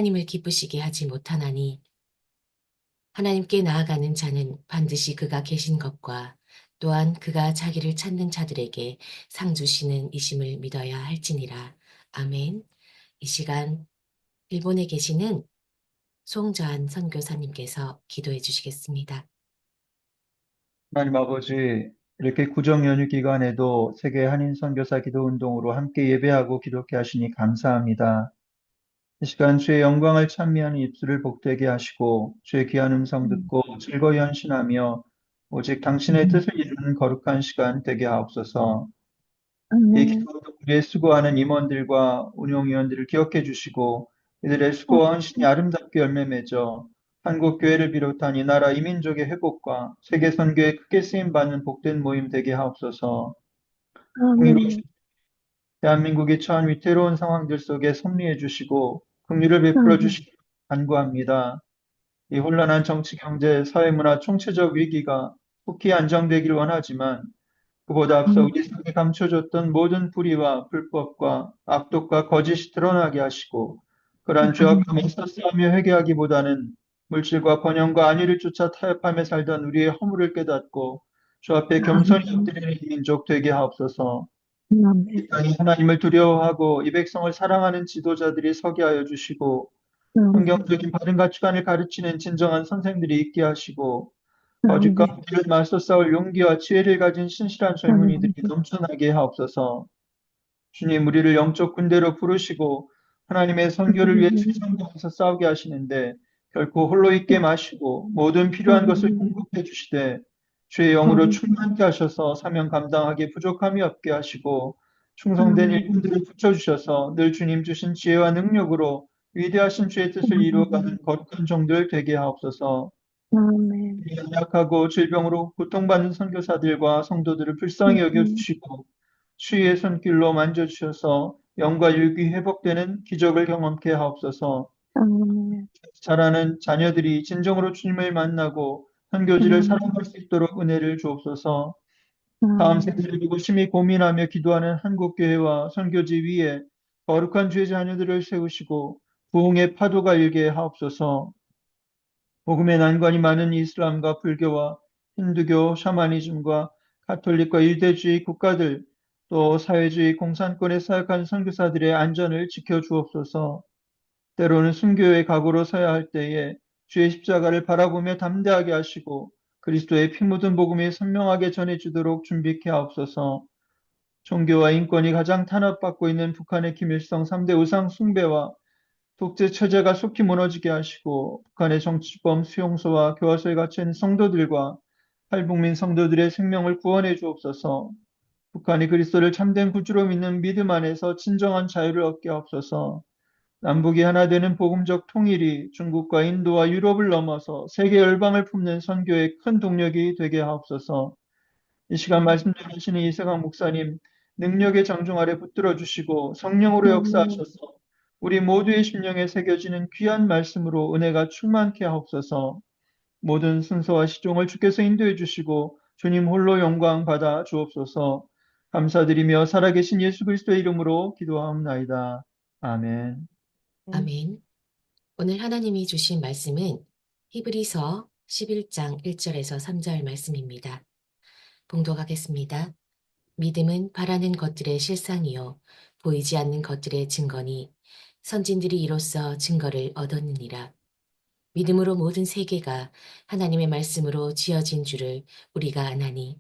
하나님을 기쁘시게 하지 못하나니 하나님께 나아가는 자는 반드시 그가 계신 것과 또한 그가 자기를 찾는 자들에게 상 주시는 이심을 믿어야 할지니라. 아멘. 이 시간 일본에 계시는 송저한 선교사님께서 기도해 주시겠습니다. 하나님 아버지, 이렇게 구정 연휴 기간에도 세계 한인 선교사 기도 운동으로 함께 예배하고 기도케 하시니 감사합니다. 이 시간 주의 영광을 찬미하는 입술을 복되게 하시고 주의 귀한 음성 듣고 즐거이 헌신하며 오직 당신의 뜻을 이루는 거룩한 시간 되게 하옵소서. 이 아멘. 기도도 우리의 수고하는 임원들과 운용위원들을 기억해 주시고 이들의 수고와 헌신이 아름답게 열매 맺어 한국 교회를 비롯한 이 나라 이민족의 회복과 세계 선교에 크게 쓰임 받는 복된 모임 되게 하옵소서. 아멘. 대한민국이 처한 위태로운 상황들 속에 섭리해 주시고 긍휼을 베풀어 아멘. 주시기 간구합니다. 이 혼란한 정치, 경제, 사회문화 총체적 위기가 속히 안정되길 원하지만 그보다 앞서 우리 속에 감춰졌던 모든 불의와 불법과 악독과 거짓이 드러나게 하시고 그러한 죄악과 맞서 싸우며 회개하기보다는 물질과 번영과 안위를 쫓아 타협하며 살던 우리의 허물을 깨닫고 주 앞에 겸손히 엎드리는 민족 되게 하옵소서. 이 아멘. 땅에 하나님을 두려워하고 이 백성을 사랑하는 지도자들이 서게 하여 주시고 성경적인 바른 가치관을 가르치는 진정한 선생들이 있게 하시고 거짓과 아멘. 불의를 맞서 싸울 용기와 지혜를 가진 신실한 젊은이들이 넘쳐나게 하옵소서. 주님, 우리를 영적 군대로 부르시고 하나님의 선교를 위해 충성하면서 싸우게 하시는데 결코 홀로 있게 마시고 모든 필요한 것을 공급해 주시되 주의 영으로 충만케 하셔서 사명 감당하기에 부족함이 없게 하시고 충성된 일꾼들을 붙여주셔서 늘 주님 주신 지혜와 능력으로 위대하신 주의 뜻을 이루어가는 거룩한 종들 되게 하옵소서. 아멘. 연약하고 질병으로 고통받는 선교사들과 성도들을 불쌍히 여겨주시고 주의 손길로 만져주셔서 영과 육이 회복되는 기적을 경험케 하옵소서. 아멘. 자라는 자녀들이 진정으로 주님을 만나고 선교지를 사랑할 수 있도록 은혜를 주옵소서. 다음 아멘. 세대를 두고 심히 고민하며 기도하는 한국교회와 선교지 위에 거룩한 주의 자녀들을 세우시고 부흥의 파도가 일게 하옵소서. 복음의 난관이 많은 이슬람과 불교와 힌두교, 샤머니즘과 가톨릭과 유대주의 국가들 또 사회주의 공산권에 사역한 선교사들의 안전을 지켜주옵소서. 때로는 순교의 각오로 서야 할 때에 주의 십자가를 바라보며 담대하게 하시고 그리스도의 피 묻은 복음이 선명하게 전해지도록 준비케 하옵소서. 종교와 인권이 가장 탄압받고 있는 북한의 김일성 3대 우상 숭배와 독재 체제가 속히 무너지게 하시고 북한의 정치범 수용소와 교화소에 갇혀 있는 성도들과 탈북민 성도들의 생명을 구원해 주옵소서. 북한이 그리스도를 참된 구주로 믿는 믿음 안에서 진정한 자유를 얻게 하옵소서. 남북이 하나 되는 복음적 통일이 중국과 인도와 유럽을 넘어서 세계 열방을 품는 선교의 큰 동력이 되게 하옵소서. 이 시간 말씀 전하시는 이세강 목사님 능력의 장중 아래 붙들어 주시고 성령으로 역사하셔서 우리 모두의 심령에 새겨지는 귀한 말씀으로 은혜가 충만케 하옵소서. 모든 순서와 시종을 주께서 인도해 주시고 주님 홀로 영광 받아 주옵소서. 감사드리며 살아계신 예수 그리스도의 이름으로 기도하옵나이다. 아멘. 아멘. 오늘 하나님이 주신 말씀은 히브리서 11장 1절에서 3절 말씀입니다. 봉독하겠습니다. 믿음은 바라는 것들의 실상이요 보이지 않는 것들의 증거니 선진들이 이로써 증거를 얻었느니라. 믿음으로 모든 세계가 하나님의 말씀으로 지어진 줄을 우리가 아나니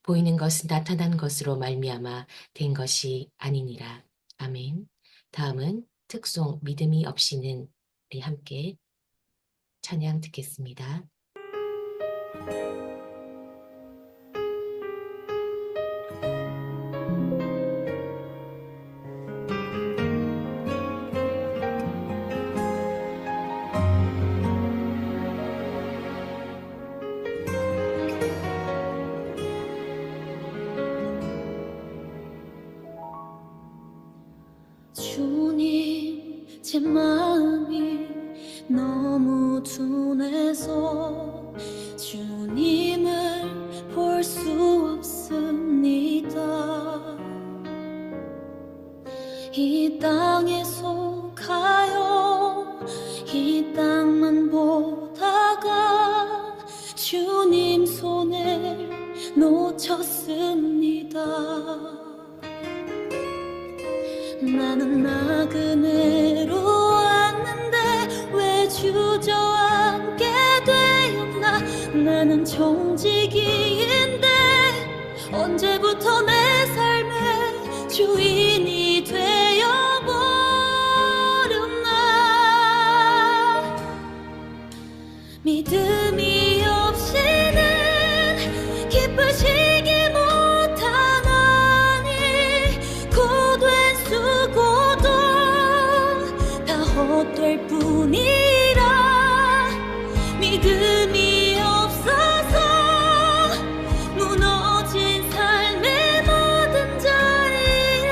보이는 것은 나타난 것으로 말미암아 된 것이 아니니라. 아멘. 다음은 특송 믿음이 없이는 우리 함께 찬양 듣겠습니다. 주님, 제 마음이 너무 둔해서 주님 놓쳤습니다. 나는 나그네로 왔는데 왜 주저앉게 되었나. 나는 청지기인데 언제부터 내 삶의 주인이 되어버렸나. 믿음이 없이는 기쁘시기 못하나니 고된 수고도 다 헛될 뿐이라. 믿음이 없어서 무너진 삶의 모든 자리에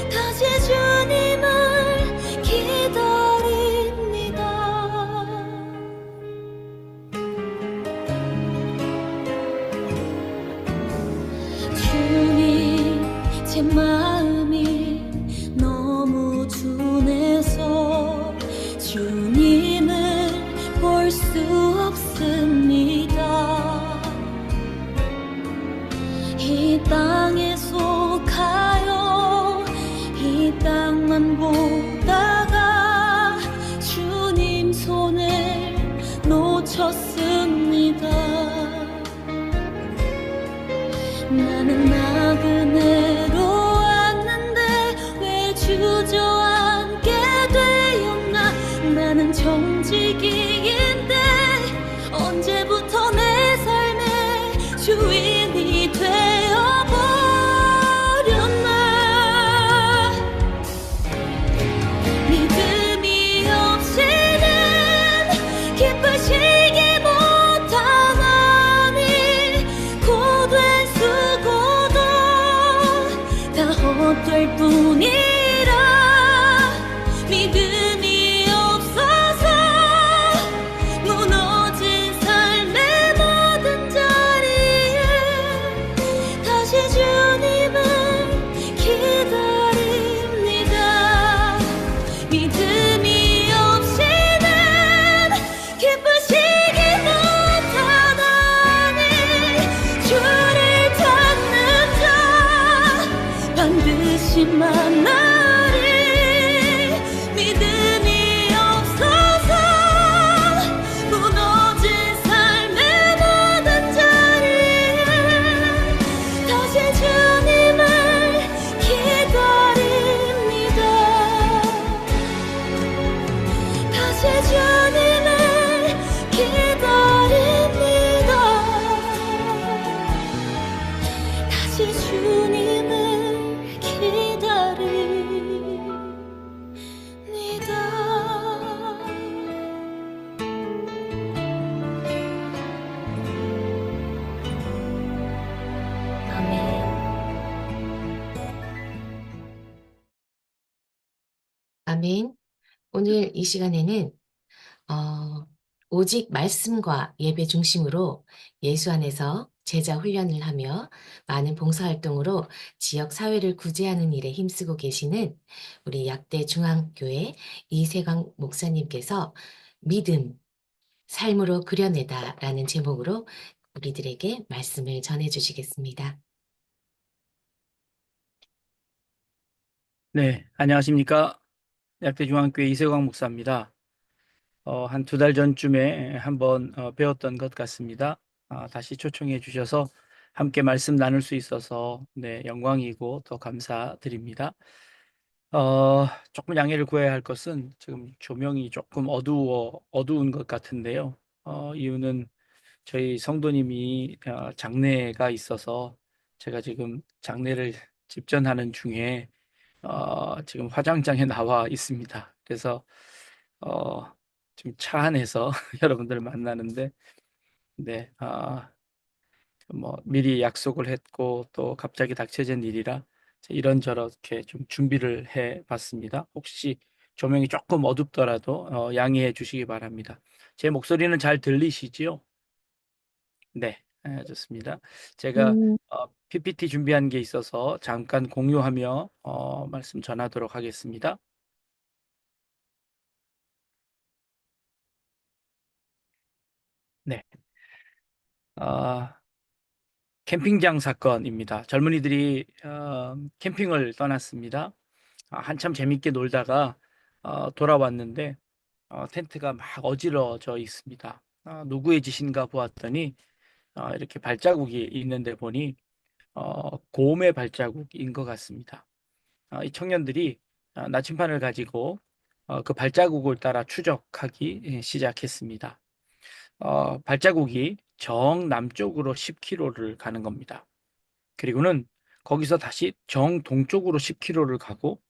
다시 주님을 기다립니다. 주님, 제 마음이 너무 둔해서 주님을 볼 수 없습니다. 이 땅에 속하여 이 땅만 보다가 주님 손을 놓쳤습니다. 나는 나그네로 왔는데 왜 주저앉게 되었나. 나는 정직이인데 언제부터 내 삶의 주인이 되어버렸나. 믿음이 없이는 기쁘시기 못하나니 고된 수고도 다 헛될 뿐이라. 믿음이 없어서 무너진 삶의 모든 자리에 다시 주님을 기다립니다. 믿음이 없이는 기쁘시기 못하나니 주를 찾는 자 반드시 만나리. 믿음이 없어서 무너진 삶의 모든 자리에 다시 주님을 기다립니다. 다시 주님을 기다립니다. 다시 주님을 기다립니다. 아멘. 아멘. 오늘 이 시간에는 오직 말씀과 예배 중심으로 예수 안에서 제자 훈련을 하며 많은 봉사활동으로 지역 사회를 구제하는 일에 힘쓰고 계시는 우리 약대 중앙교회 이세광 목사님께서 믿음, 삶으로 그려내다라는 제목으로 우리들에게 말씀을 전해주시겠습니다. 네, 안녕하십니까. 약대중앙교회 이세광 목사입니다. 한 2달 전쯤에 한번 배웠던 것 같습니다. 다시 초청해 주셔서 함께 말씀 나눌 수 있어서 네, 영광이고 더 감사드립니다. 조금 양해를 구해야 할 것은 지금 조명이 조금 어두운 것 같은데요. 이유는 저희 성도님이 장례가 있어서 제가 지금 장례를 집전하는 중에 지금 화장장에 나와 있습니다. 그래서 지금 차 안에서 여러분들을 만나는데 네, 뭐 미리 약속을 했고 또 갑자기 닥쳐진 일이라 이런저렇게 좀 준비를 해봤습니다. 혹시 조명이 조금 어둡더라도 양해해 주시기 바랍니다. 제 목소리는 잘 들리시지요? 네, 좋습니다. 제가 PPT 준비한 게 있어서 잠깐 공유하며 말씀 전하도록 하겠습니다. 네. 캠핑장 사건입니다. 젊은이들이 캠핑을 떠났습니다. 한참 재밌게 놀다가 돌아왔는데 텐트가 막 어지러져 있습니다. 누구의 짓인가 보았더니 이렇게 발자국이 있는데 보니 곰의 발자국인 것 같습니다. 이 청년들이 나침반을 가지고 그 발자국을 따라 추적하기 시작했습니다. 발자국이 정남쪽으로 10km를 가는 겁니다. 그리고는 거기서 다시 정동쪽으로 10km를 가고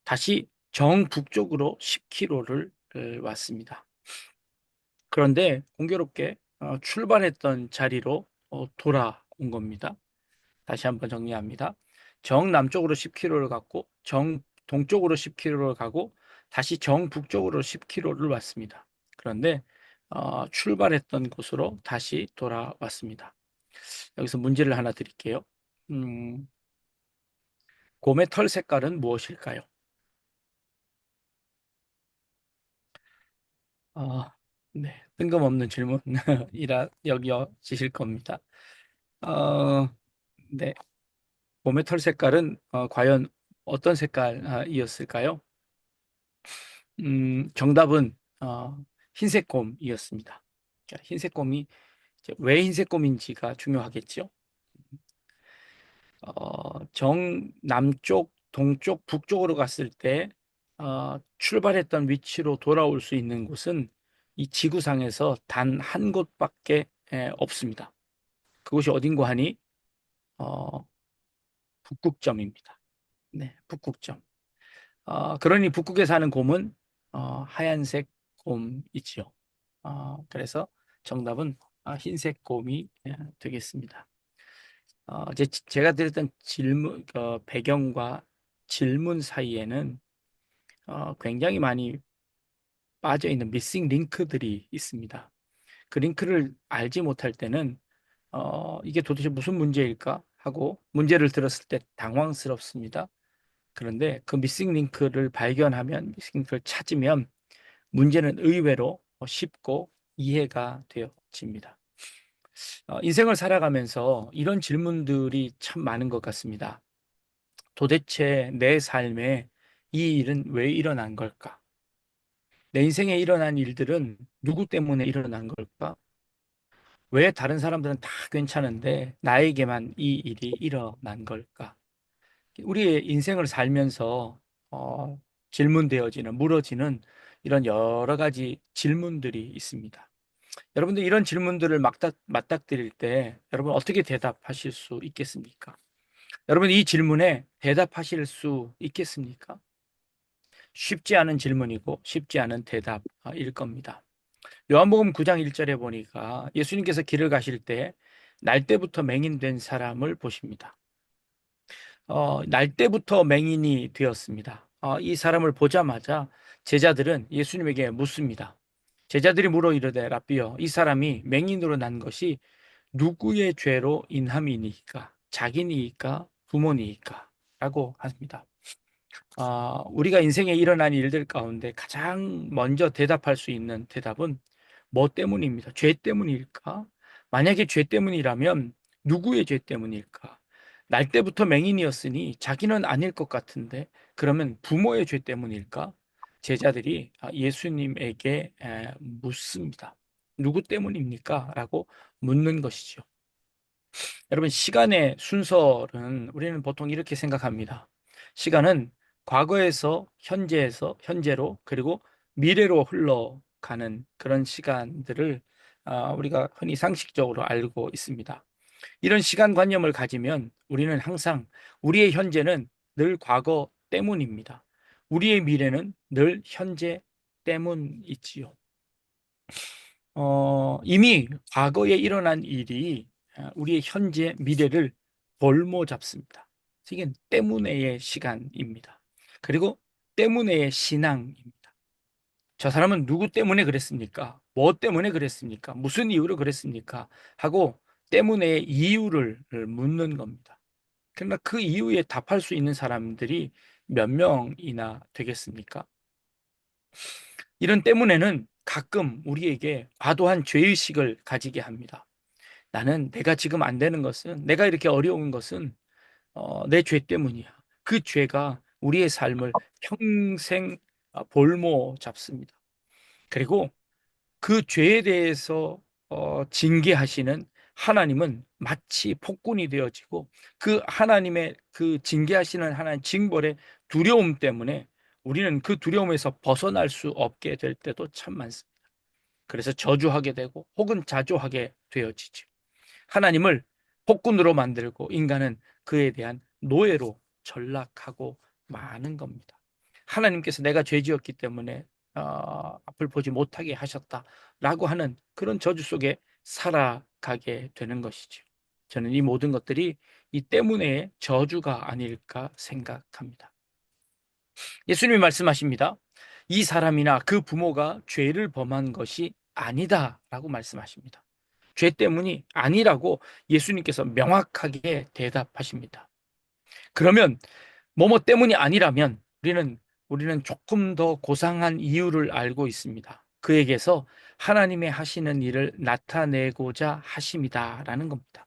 다시 정북쪽으로 10km를 왔습니다. 그런데 공교롭게 출발했던 자리로 돌아온 겁니다. 다시 한번 정리합니다. 정남쪽으로 10km를 갔고 정동쪽으로 10km를 가고 다시 정북쪽으로 10km를 왔습니다. 그런데 출발했던 곳으로 다시 돌아왔습니다. 여기서 문제를 하나 드릴게요. 곰의 털 색깔은 무엇일까요? 네, 뜬금없는 질문이라 여겨지실 겁니다. 네, 곰의 털 색깔은 과연 어떤 색깔이었을까요? 정답은 흰색 곰이었습니다. 자, 흰색 곰이 왜 흰색 곰인지가 중요하겠죠. 정남쪽, 동쪽, 북쪽으로 갔을 때 출발했던 위치로 돌아올 수 있는 곳은 이 지구상에서 단 한 곳밖에 없습니다. 그곳이 어딘고 하니 북극점입니다. 네, 북극점. 그러니 북극에 사는 곰은 하얀색 곰이지요. 그래서 정답은 흰색 곰이 되겠습니다. 제가 드렸던 질문 배경과 질문 사이에는 굉장히 많이 빠져 있는 미싱 링크들이 있습니다. 그 링크를 알지 못할 때는 이게 도대체 무슨 문제일까 하고 문제를 들었을 때 당황스럽습니다. 그런데 그 미싱 링크를 발견하면, 미싱 링크를 찾으면 문제는 의외로 쉽고 이해가 되어집니다. 인생을 살아가면서 이런 질문들이 참 많은 것 같습니다. 도대체 내 삶에 이 일은 왜 일어난 걸까? 내 인생에 일어난 일들은 누구 때문에 일어난 걸까? 왜 다른 사람들은 다 괜찮은데 나에게만 이 일이 일어난 걸까? 우리의 인생을 살면서 질문되어지는, 물어지는 이런 여러 가지 질문들이 있습니다. 여러분들 이런 질문들을 맞닥뜨릴 때 여러분 어떻게 대답하실 수 있겠습니까? 여러분 이 질문에 대답하실 수 있겠습니까? 쉽지 않은 질문이고 쉽지 않은 대답일 겁니다. 요한복음 9장 1절에 보니까 예수님께서 길을 가실 때 날때부터 맹인된 사람을 보십니다. 날때부터 맹인이 되었습니다. 이 사람을 보자마자 제자들은 예수님에게 묻습니다. 제자들이 물어 이르되 라삐여, 이 사람이 맹인으로 난 것이 누구의 죄로 인함이니까? 자기니까 부모니까? 라고 합니다. 우리가 인생에 일어난 일들 가운데 가장 먼저 대답할 수 있는 대답은 뭐 때문입니다. 죄 때문일까? 만약에 죄 때문이라면 누구의 죄 때문일까? 날 때부터 맹인이었으니 자기는 아닐 것 같은데 그러면 부모의 죄 때문일까? 제자들이 예수님에게 묻습니다. 누구 때문입니까? 라고 묻는 것이죠. 여러분, 시간의 순서는 우리는 보통 이렇게 생각합니다. 시간은 과거에서 현재로 그리고 미래로 흘러가는 그런 시간들을 우리가 흔히 상식적으로 알고 있습니다. 이런 시간관념을 가지면 우리는 항상 우리의 현재는 늘 과거 때문입니다. 우리의 미래는 늘 현재 때문이지요. 이미 과거에 일어난 일이 우리의 현재 미래를 볼모 잡습니다. 이게 때문에의 시간입니다. 그리고 때문에의 신앙입니다. 저 사람은 누구 때문에 그랬습니까? 뭐 때문에 그랬습니까? 무슨 이유로 그랬습니까? 하고 때문에의 이유를 묻는 겁니다. 그러나 그 이유에 답할 수 있는 사람들이 몇 명이나 되겠습니까? 이런 때문에는 가끔 우리에게 과도한 죄의식을 가지게 합니다. 나는 내가 지금 안 되는 것은, 내가 이렇게 어려운 것은 내 죄 때문이야. 그 죄가 우리의 삶을 평생 볼모 잡습니다. 그리고 그 죄에 대해서 징계하시는 하나님은 마치 폭군이 되어지고, 그 하나님의 그 징계하시는 하나님 징벌의 두려움 때문에 우리는 그 두려움에서 벗어날 수 없게 될 때도 참 많습니다. 그래서 저주하게 되고 혹은 자조하게 되어지죠. 하나님을 폭군으로 만들고 인간은 그에 대한 노예로 전락하고 마는 겁니다. 하나님께서 내가 죄 지었기 때문에 앞을 보지 못하게 하셨다라고 하는 그런 저주 속에 살아가게 되는 것이죠. 저는 이 모든 것들이 이 때문에 저주가 아닐까 생각합니다. 예수님이 말씀하십니다. 이 사람이나 그 부모가 죄를 범한 것이 아니다라고 말씀하십니다. 죄 때문이 아니라고 예수님께서 명확하게 대답하십니다. 그러면 뭐뭐 때문이 아니라면 우리는 조금 더 고상한 이유를 알고 있습니다. 그에게서 하나님의 하시는 일을 나타내고자 하심이다라는 겁니다.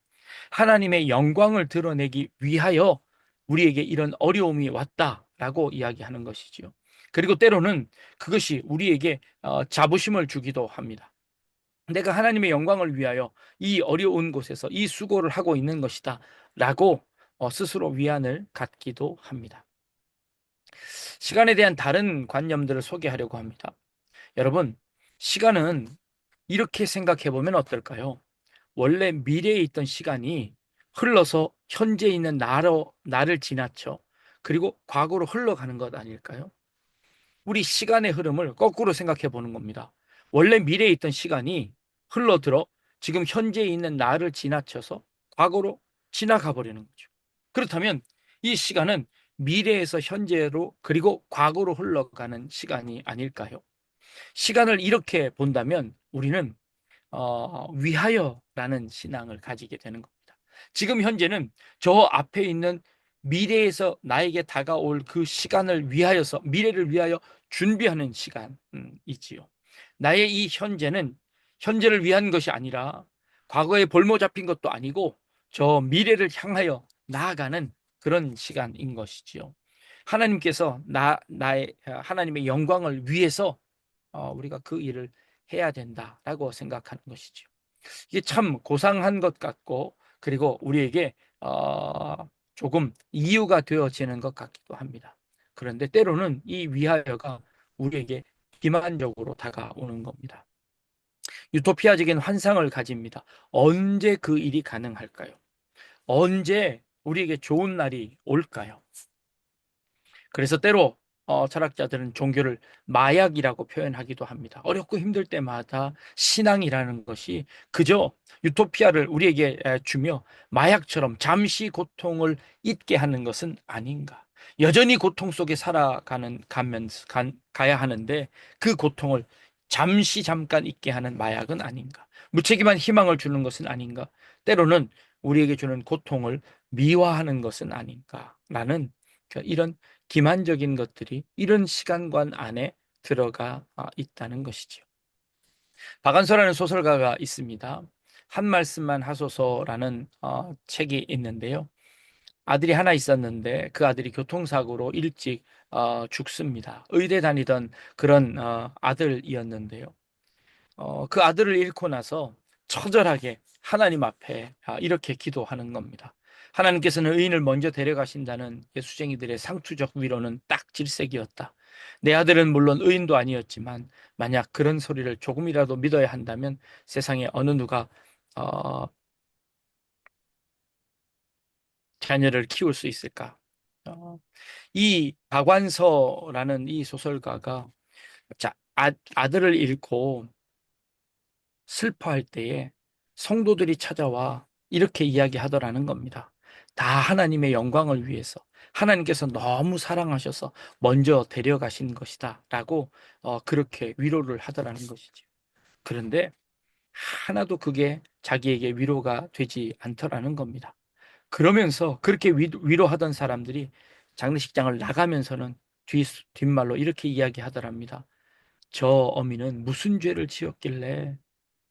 하나님의 영광을 드러내기 위하여 우리에게 이런 어려움이 왔다라고 이야기하는 것이지요. 그리고 때로는 그것이 우리에게 자부심을 주기도 합니다. 내가 하나님의 영광을 위하여 이 어려운 곳에서 이 수고를 하고 있는 것이다 라고 스스로 위안을 갖기도 합니다. 시간에 대한 다른 관념들을 소개하려고 합니다. 여러분, 시간은 이렇게 생각해 보면 어떨까요? 원래 미래에 있던 시간이 흘러서 현재에 있는 나를 지나쳐 그리고 과거로 흘러가는 것 아닐까요? 우리 시간의 흐름을 거꾸로 생각해 보는 겁니다. 원래 미래에 있던 시간이 흘러들어 지금 현재에 있는 나를 지나쳐서 과거로 지나가 버리는 거죠. 그렇다면 이 시간은 미래에서 현재로 그리고 과거로 흘러가는 시간이 아닐까요? 시간을 이렇게 본다면 우리는 위하여라는 신앙을 가지게 되는 겁니다. 지금 현재는 저 앞에 있는 미래에서 나에게 다가올 그 시간을 위하여서 미래를 위하여 준비하는 시간이지요. 나의 이 현재는 현재를 위한 것이 아니라 과거에 볼모 잡힌 것도 아니고 저 미래를 향하여 나아가는 그런 시간인 것이지요. 하나님께서 하나님의 영광을 위해서 우리가 그 일을 해야 된다라고 생각하는 것이죠. 이게 참 고상한 것 같고 그리고 우리에게 조금 이유가 되어지는 것 같기도 합니다. 그런데 때로는 이 위하여가 우리에게 기만적으로 다가오는 겁니다. 유토피아적인 환상을 가집니다. 언제 그 일이 가능할까요? 언제 우리에게 좋은 날이 올까요? 그래서 때로 철학자들은 종교를 마약이라고 표현하기도 합니다. 어렵고 힘들 때마다 신앙이라는 것이 그저 유토피아를 우리에게 주며 마약처럼 잠시 고통을 잊게 하는 것은 아닌가. 여전히 고통 속에 가야 하는데 그 고통을 잠깐 잊게 하는 마약은 아닌가. 무책임한 희망을 주는 것은 아닌가. 때로는 우리에게 주는 고통을 미화하는 것은 아닌가라는 이런 기만적인 것들이 이런 시간관 안에 들어가 있다는 것이지요. 박완서라는 소설가가 있습니다. 한 말씀만 하소서라는 책이 있는데요. 아들이 하나 있었는데 그 아들이 교통사고로 일찍 죽습니다. 의대 다니던 그런 아들이었는데요. 그 아들을 잃고 나서 처절하게 하나님 앞에 이렇게 기도하는 겁니다. 하나님께서는 의인을 먼저 데려가신다는 예수쟁이들의 상투적 위로는 딱 질색이었다. 내 아들은 물론 의인도 아니었지만 만약 그런 소리를 조금이라도 믿어야 한다면 세상에 어느 누가 자녀를 키울 수 있을까? 이 박완서라는 이 소설가가 아들을 잃고 슬퍼할 때에 성도들이 찾아와 이렇게 이야기하더라는 겁니다. 다 하나님의 영광을 위해서 하나님께서 너무 사랑하셔서 먼저 데려가신 것이다 라고 그렇게 위로를 하더라는 것이죠. 그런데 하나도 그게 자기에게 위로가 되지 않더라는 겁니다. 그러면서 그렇게 위로하던 사람들이 장례식장을 나가면서는 뒷말로 이렇게 이야기하더랍니다. 저 어미는 무슨 죄를 지었길래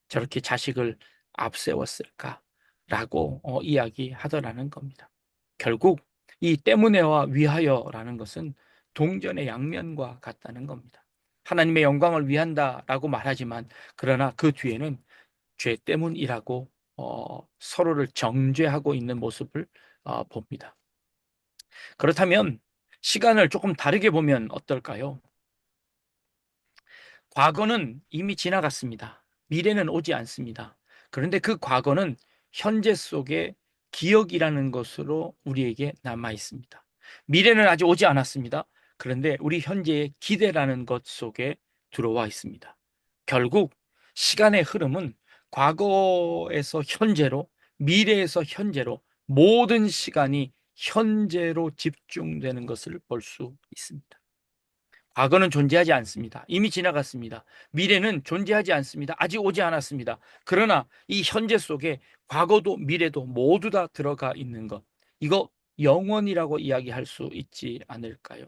저렇게 자식을 앞세웠을까? 라고 이야기하더라는 겁니다. 결국 이 때문에와 위하여라는 것은 동전의 양면과 같다는 겁니다. 하나님의 영광을 위한다라고 말하지만 그러나 그 뒤에는 죄 때문이라고 서로를 정죄하고 있는 모습을 봅니다. 그렇다면 시간을 조금 다르게 보면 어떨까요? 과거는 이미 지나갔습니다. 미래는 오지 않습니다. 그런데 그 과거는 현재 속에 기억이라는 것으로 우리에게 남아 있습니다. 미래는 아직 오지 않았습니다. 그런데 우리 현재의 기대라는 것 속에 들어와 있습니다. 결국 시간의 흐름은 과거에서 현재로, 미래에서 현재로 모든 시간이 현재로 집중되는 것을 볼 수 있습니다. 과거는 존재하지 않습니다. 이미 지나갔습니다. 미래는 존재하지 않습니다. 아직 오지 않았습니다. 그러나 이 현재 속에 과거도 미래도 모두 다 들어가 있는 것. 이거 영원이라고 이야기할 수 있지 않을까요?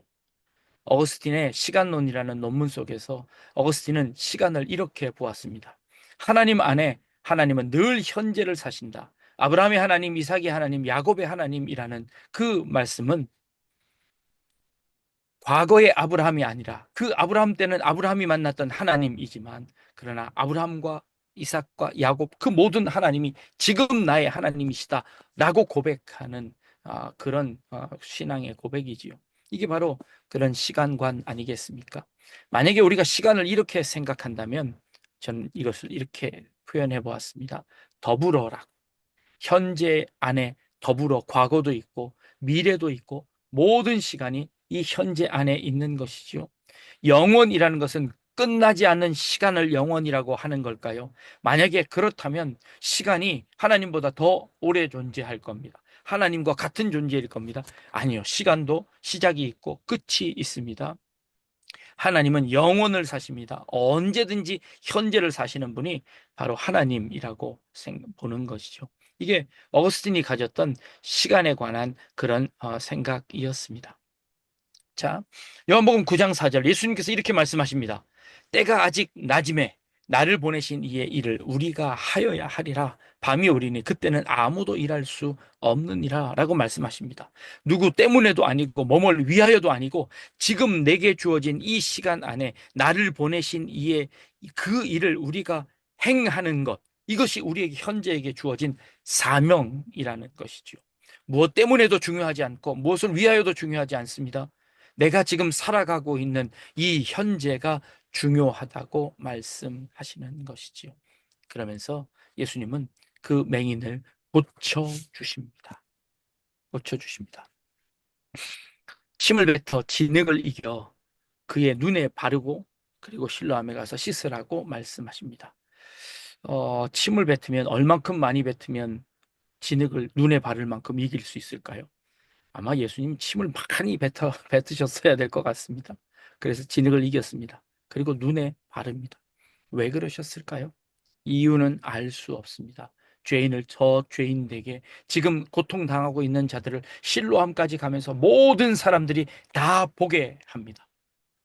어거스틴의 시간론이라는 논문 속에서 어거스틴은 시간을 이렇게 보았습니다. 하나님 안에 하나님은 늘 현재를 사신다. 아브라함의 하나님, 이삭의 하나님, 야곱의 하나님이라는 그 말씀은 과거의 아브라함이 아니라 그 아브라함 때는 아브라함이 만났던 하나님이지만 그러나 아브라함과 이삭과 야곱 그 모든 하나님이 지금 나의 하나님이시다라고 고백하는 그런 신앙의 고백이지요. 이게 바로 그런 시간관 아니겠습니까? 만약에 우리가 시간을 이렇게 생각한다면 저는 이것을 이렇게 표현해 보았습니다. 더불어라. 현재 안에 더불어 과거도 있고 미래도 있고 모든 시간이 이 현재 안에 있는 것이죠. 영원이라는 것은 끝나지 않는 시간을 영원이라고 하는 걸까요? 만약에 그렇다면 시간이 하나님보다 더 오래 존재할 겁니다. 하나님과 같은 존재일 겁니다. 아니요. 시간도 시작이 있고 끝이 있습니다. 하나님은 영원을 사십니다. 언제든지 현재를 사시는 분이 바로 하나님이라고 보는 것이죠. 이게 어거스틴이 가졌던 시간에 관한 그런 생각이었습니다. 자, 요한복음 9장 4절 예수님께서 이렇게 말씀하십니다. 때가 아직 낮음에 나를 보내신 이의 일을 우리가 하여야 하리라. 밤이 오리니 그때는 아무도 일할 수 없느니라 라고 말씀하십니다. 누구 때문에도 아니고 뭐뭘 위하여도 아니고 지금 내게 주어진 이 시간 안에 나를 보내신 이의 그 일을 우리가 행하는 것, 이것이 우리에게 현재에게 주어진 사명이라는 것이죠. 무엇 때문에도 중요하지 않고 무엇을 위하여도 중요하지 않습니다. 내가 지금 살아가고 있는 이 현재가 중요하다고 말씀하시는 것이지요. 그러면서 예수님은 그 맹인을 고쳐주십니다. 고쳐주십니다. 침을 뱉어 진흙을 이겨 그의 눈에 바르고 그리고 실로암에 가서 씻으라고 말씀하십니다. 침을 뱉으면 얼만큼 많이 뱉으면 진흙을 눈에 바를 만큼 이길 수 있을까요? 아마 예수님 침을 많이 뱉으셨어야 될 것 같습니다. 그래서 진흙을 이겼습니다. 그리고 눈에 바릅니다. 왜 그러셨을까요? 이유는 알 수 없습니다. 죄인을 저 죄인에게 지금 고통당하고 있는 자들을 실로암까지 가면서 모든 사람들이 다 보게 합니다.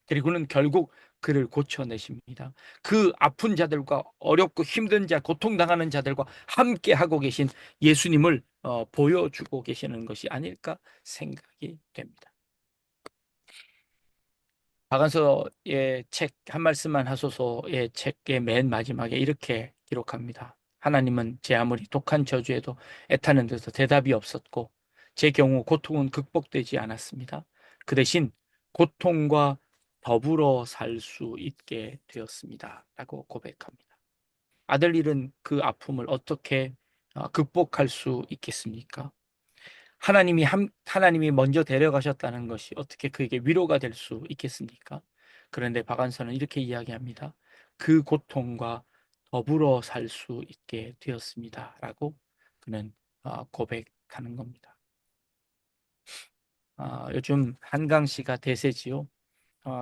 그리고는 결국 그를 고쳐내십니다. 그 아픈 자들과 어렵고 힘든 자, 고통당하는 자들과 함께 하고 계신 예수님을 보여주고 계시는 것이 아닐까 생각이 됩니다. 박완서의 책 한 말씀만 하소서의 책의 맨 마지막에 이렇게 기록합니다. 하나님은 제 아무리 독한 저주에도 애타는 데서 대답이 없었고 제 경우 고통은 극복되지 않았습니다. 그 대신 고통과 더불어 살 수 있게 되었습니다. 라고 고백합니다. 아들 잃은 그 아픔을 어떻게 극복할 수 있겠습니까? 하나님이 먼저 데려가셨다는 것이 어떻게 그에게 위로가 될 수 있겠습니까? 그런데 박완서는 이렇게 이야기합니다. 그 고통과 더불어 살 수 있게 되었습니다. 라고 그는 고백하는 겁니다. 요즘 한강 씨가 대세지요.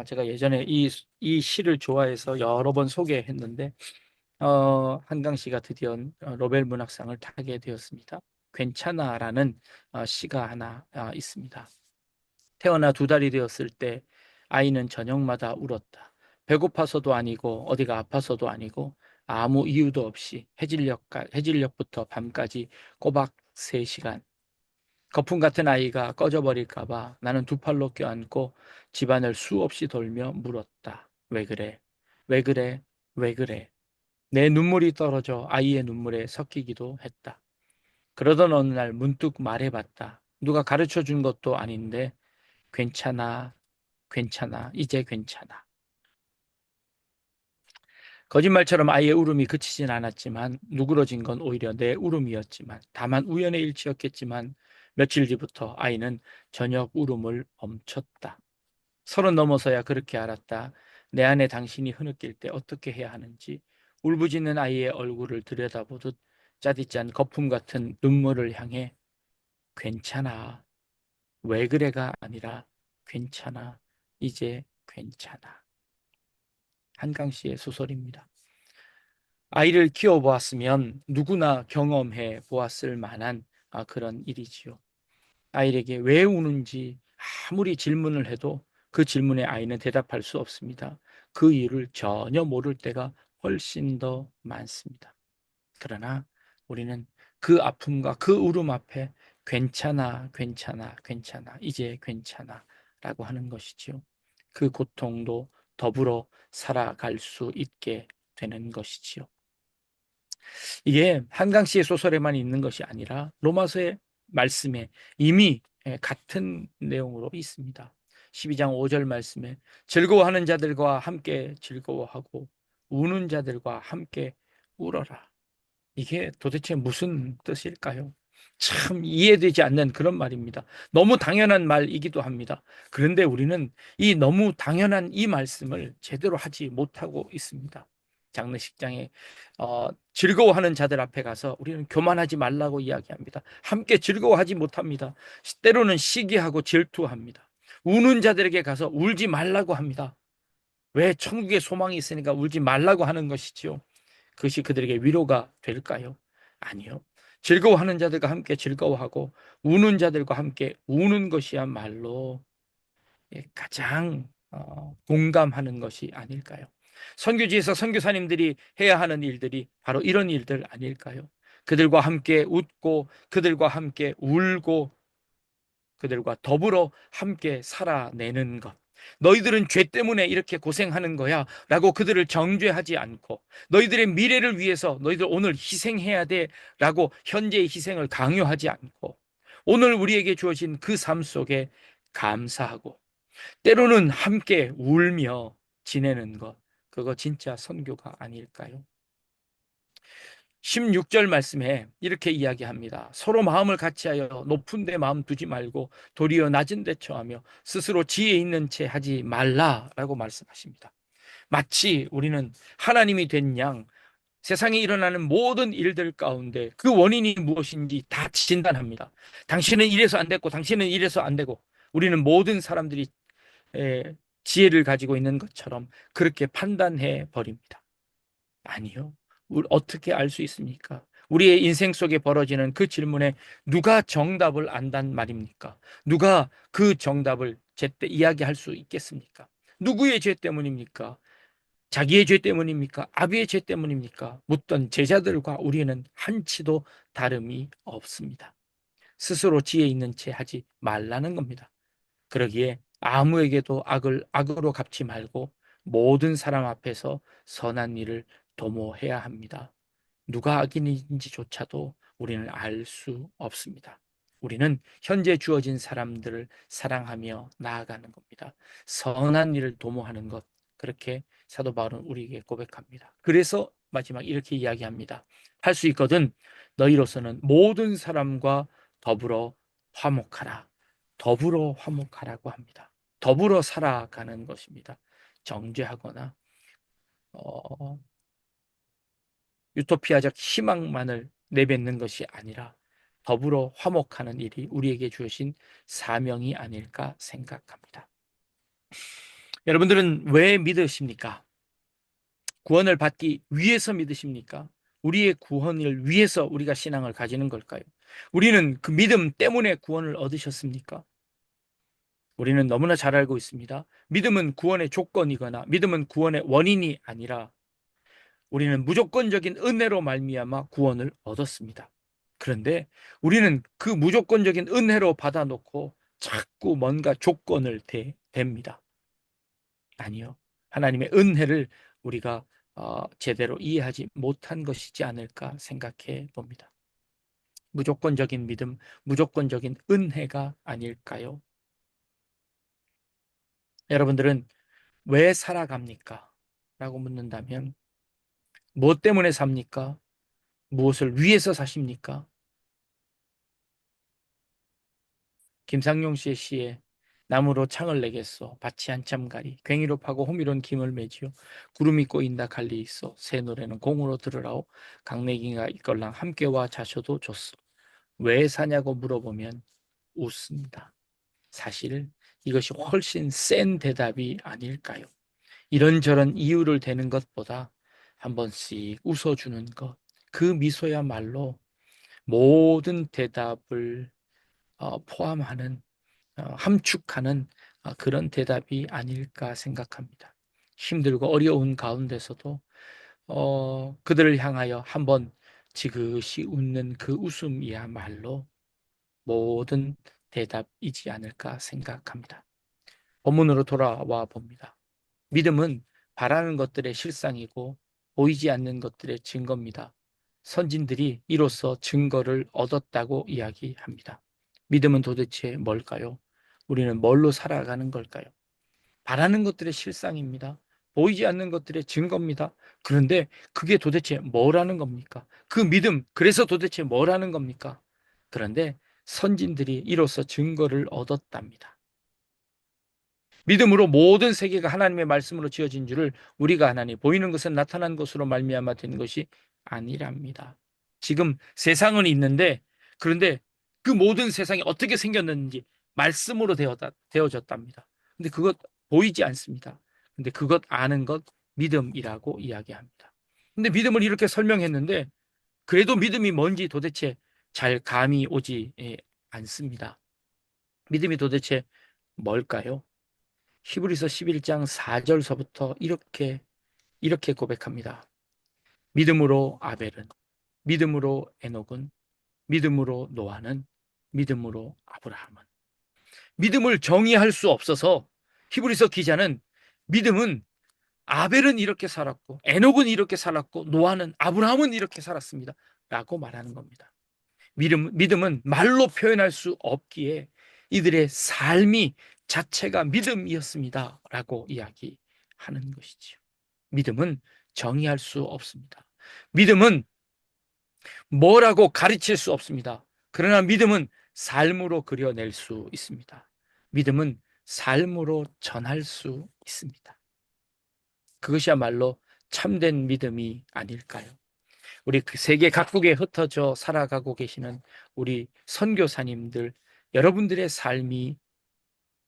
제가 예전에 이 시를 좋아해서 여러 번 소개했는데 한강 씨가 드디어 노벨 문학상을 타게 되었습니다. 괜찮아라는 시가 하나 있습니다. 태어나 2달이 되었을 때 아이는 저녁마다 울었다. 배고파서도 아니고 어디가 아파서도 아니고 아무 이유도 없이 해질녘부터 밤까지 꼬박 3시간. 거품 같은 아이가 꺼져버릴까 봐 나는 두 팔로 껴안고 집안을 수없이 돌며 물었다. 왜 그래? 왜 그래? 왜 그래? 내 눈물이 떨어져 아이의 눈물에 섞이기도 했다. 그러던 어느 날 문득 말해봤다. 누가 가르쳐 준 것도 아닌데 괜찮아, 괜찮아, 이제 괜찮아. 거짓말처럼 아이의 울음이 그치진 않았지만 누그러진 건 오히려 내 울음이었지만 다만 우연의 일치였겠지만 며칠 뒤부터 아이는 저녁 울음을 멈췄다. 30 넘어서야 그렇게 알았다. 내 안에 당신이 흐느낄 때 어떻게 해야 하는지. 울부짖는 아이의 얼굴을 들여다보듯 짜디짠 거품 같은 눈물을 향해 괜찮아. 왜 그래가 아니라 괜찮아. 이제 괜찮아. 한강 씨의 소설입니다. 아이를 키워보았으면 누구나 경험해 보았을 만한 그런 일이지요. 아이에게 왜 우는지 아무리 질문을 해도 그 질문에 아이는 대답할 수 없습니다. 그 이유를 전혀 모를 때가 훨씬 더 많습니다. 그러나 우리는 그 아픔과 그 울음 앞에 괜찮아, 괜찮아, 괜찮아, 이제 괜찮아 라고 하는 것이지요. 그 고통도 더불어 살아갈 수 있게 되는 것이지요. 이게 한강 씨의 소설에만 있는 것이 아니라 로마서의 말씀에 이미 같은 내용으로 있습니다. 12장 5절 말씀에 즐거워하는 자들과 함께 즐거워하고 우는 자들과 함께 울어라. 이게 도대체 무슨 뜻일까요? 참 이해되지 않는 그런 말입니다. 너무 당연한 말이기도 합니다. 그런데 우리는 이 너무 당연한 이 말씀을 제대로 하지 못하고 있습니다. 장례식장에 즐거워하는 자들 앞에 가서 우리는 교만하지 말라고 이야기합니다. 함께 즐거워하지 못합니다. 때로는 시기하고 질투합니다. 우는 자들에게 가서 울지 말라고 합니다. 왜? 천국에 소망이 있으니까 울지 말라고 하는 것이지요. 그것이 그들에게 위로가 될까요? 아니요. 즐거워하는 자들과 함께 즐거워하고 우는 자들과 함께 우는 것이야말로 가장 공감하는 것이 아닐까요? 선교지에서 선교사님들이 해야 하는 일들이 바로 이런 일들 아닐까요? 그들과 함께 웃고 그들과 함께 울고 그들과 더불어 함께 살아내는 것. 너희들은 죄 때문에 이렇게 고생하는 거야 라고 그들을 정죄하지 않고 너희들의 미래를 위해서 너희들 오늘 희생해야 돼 라고 현재의 희생을 강요하지 않고 오늘 우리에게 주어진 그 삶 속에 감사하고 때로는 함께 울며 지내는 것, 그거 진짜 선교가 아닐까요? 16절 말씀에 이렇게 이야기합니다. 서로 마음을 같이하여 높은 데 마음 두지 말고 도리어 낮은 데 처하며 스스로 지혜 있는 채 하지 말라라고 말씀하십니다. 마치 우리는 하나님이 된 양 세상에 일어나는 모든 일들 가운데 그 원인이 무엇인지 다 진단합니다. 당신은 이래서 안 됐고 당신은 이래서 안 되고 우리는 모든 사람들이 지혜를 가지고 있는 것처럼 그렇게 판단해 버립니다. 아니요. 어떻게 알 수 있습니까? 우리의 인생 속에 벌어지는 그 질문에 누가 정답을 안단 말입니까? 누가 그 정답을 제때 이야기할 수 있겠습니까? 누구의 죄 때문입니까? 자기의 죄 때문입니까? 아비의 죄 때문입니까? 묻던 제자들과 우리는 한치도 다름이 없습니다. 스스로 지혜 있는 채 하지 말라는 겁니다. 그러기에 아무에게도 악을 악으로 갚지 말고 모든 사람 앞에서 선한 일을 도모해야 합니다. 누가 악인인지조차도 우리는 알 수 없습니다. 우리는 현재 주어진 사람들을 사랑하며 나아가는 겁니다. 선한 일을 도모하는 것, 그렇게 사도 바울은 우리에게 고백합니다. 그래서 마지막 이렇게 이야기합니다. 할 수 있거든 너희로서는 모든 사람과 더불어 화목하라. 더불어 화목하라고 합니다. 더불어 살아가는 것입니다. 정죄하거나 유토피아적 희망만을 내뱉는 것이 아니라 더불어 화목하는 일이 우리에게 주어진 사명이 아닐까 생각합니다. 여러분들은 왜 믿으십니까? 구원을 받기 위해서 믿으십니까? 우리의 구원을 위해서 우리가 신앙을 가지는 걸까요? 우리는 그 믿음 때문에 구원을 얻으셨습니까? 우리는 너무나 잘 알고 있습니다. 믿음은 구원의 조건이거나 믿음은 구원의 원인이 아니라 우리는 무조건적인 은혜로 말미암아 구원을 얻었습니다. 그런데 우리는 그 무조건적인 은혜로 받아놓고 자꾸 뭔가 조건을 댑니다. 아니요. 하나님의 은혜를 우리가 제대로 이해하지 못한 것이지 않을까 생각해 봅니다. 무조건적인 믿음, 무조건적인 은혜가 아닐까요? 여러분들은 왜 살아갑니까? 라고 묻는다면 무엇 때문에 삽니까? 무엇을 위해서 사십니까? 김상용 씨의 시에 나무로 창을 내겠소 밭이 한참 가리 괭이로 파고 호미로는 김을 매지요 구름이 꼬인다 갈리 있어 새 노래는 공으로 들으라오 강내기가 이걸랑 함께와 자셔도 좋소 왜 사냐고 물어보면 웃습니다. 사실 이것이 훨씬 센 대답이 아닐까요? 이런저런 이유를 대는 것보다 한 번씩 웃어주는 것, 그 미소야말로 모든 대답을 포함하는 함축하는 그런 대답이 아닐까 생각합니다. 힘들고 어려운 가운데서도 그들을 향하여 한번 지그시 웃는 그 웃음이야말로 모든 대답이지 않을까 생각합니다. 본문으로 돌아와 봅니다. 믿음은 바라는 것들의 실상이고 보이지 않는 것들의 증거입니다. 선진들이 이로써 증거를 얻었다고 이야기합니다. 믿음은 도대체 뭘까요? 우리는 뭘로 살아가는 걸까요? 바라는 것들의 실상입니다. 보이지 않는 것들의 증거입니다. 그런데 그게 도대체 뭐라는 겁니까? 그 믿음, 그래서 도대체 뭐라는 겁니까? 그런데 선진들이 이로써 증거를 얻었답니다. 믿음으로 모든 세계가 하나님의 말씀으로 지어진 줄을 우리가 하나니 보이는 것은 나타난 것으로 말미암아 된 것이 아니랍니다. 지금 세상은 있는데 그런데 그 모든 세상이 어떻게 생겼는지 말씀으로 되어졌답니다. 근데 그것 보이지 않습니다. 근데 그것 아는 것 믿음이라고 이야기합니다. 근데 믿음을 이렇게 설명했는데 그래도 믿음이 뭔지 도대체 잘 감이 오지 않습니다. 믿음이 도대체 뭘까요? 히브리서 11장 4절서부터 이렇게 고백합니다. 믿음으로 아벨은, 믿음으로 에녹은, 믿음으로 노아는, 믿음으로 아브라함은. 믿음을 정의할 수 없어서 히브리서 기자는 믿음은 아벨은 이렇게 살았고 에녹은 이렇게 살았고 노아는 아브라함은 이렇게 살았습니다. 라고 말하는 겁니다. 믿음은 말로 표현할 수 없기에 이들의 삶이 자체가 믿음이었습니다. 라고 이야기하는 것이지요. 믿음은 정의할 수 없습니다. 믿음은 뭐라고 가르칠 수 없습니다. 그러나 믿음은 삶으로 그려낼 수 있습니다. 믿음은 삶으로 전할 수 있습니다. 그것이야말로 참된 믿음이 아닐까요? 우리 세계 각국에 흩어져 살아가고 계시는 우리 선교사님들, 여러분들의 삶이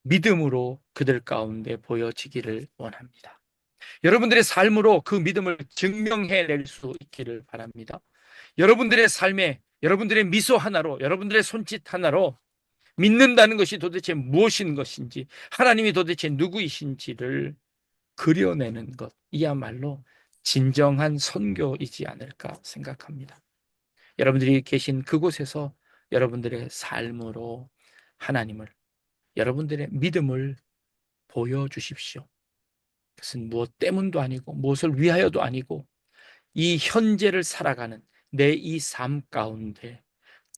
믿음으로 그들 가운데 보여지기를 원합니다. 여러분들의 삶으로 그 믿음을 증명해낼 수 있기를 바랍니다. 여러분들의 삶에 여러분들의 미소 하나로, 여러분들의 손짓 하나로 믿는다는 것이 도대체 무엇인 것인지, 하나님이 도대체 누구이신지를 그려내는 것, 이야말로 진정한 선교이지 않을까 생각합니다. 여러분들이 계신 그곳에서 여러분들의 삶으로 하나님을, 여러분들의 믿음을 보여주십시오. 그것은 무엇 때문도 아니고 무엇을 위하여도 아니고 이 현재를 살아가는 내 이 삶 가운데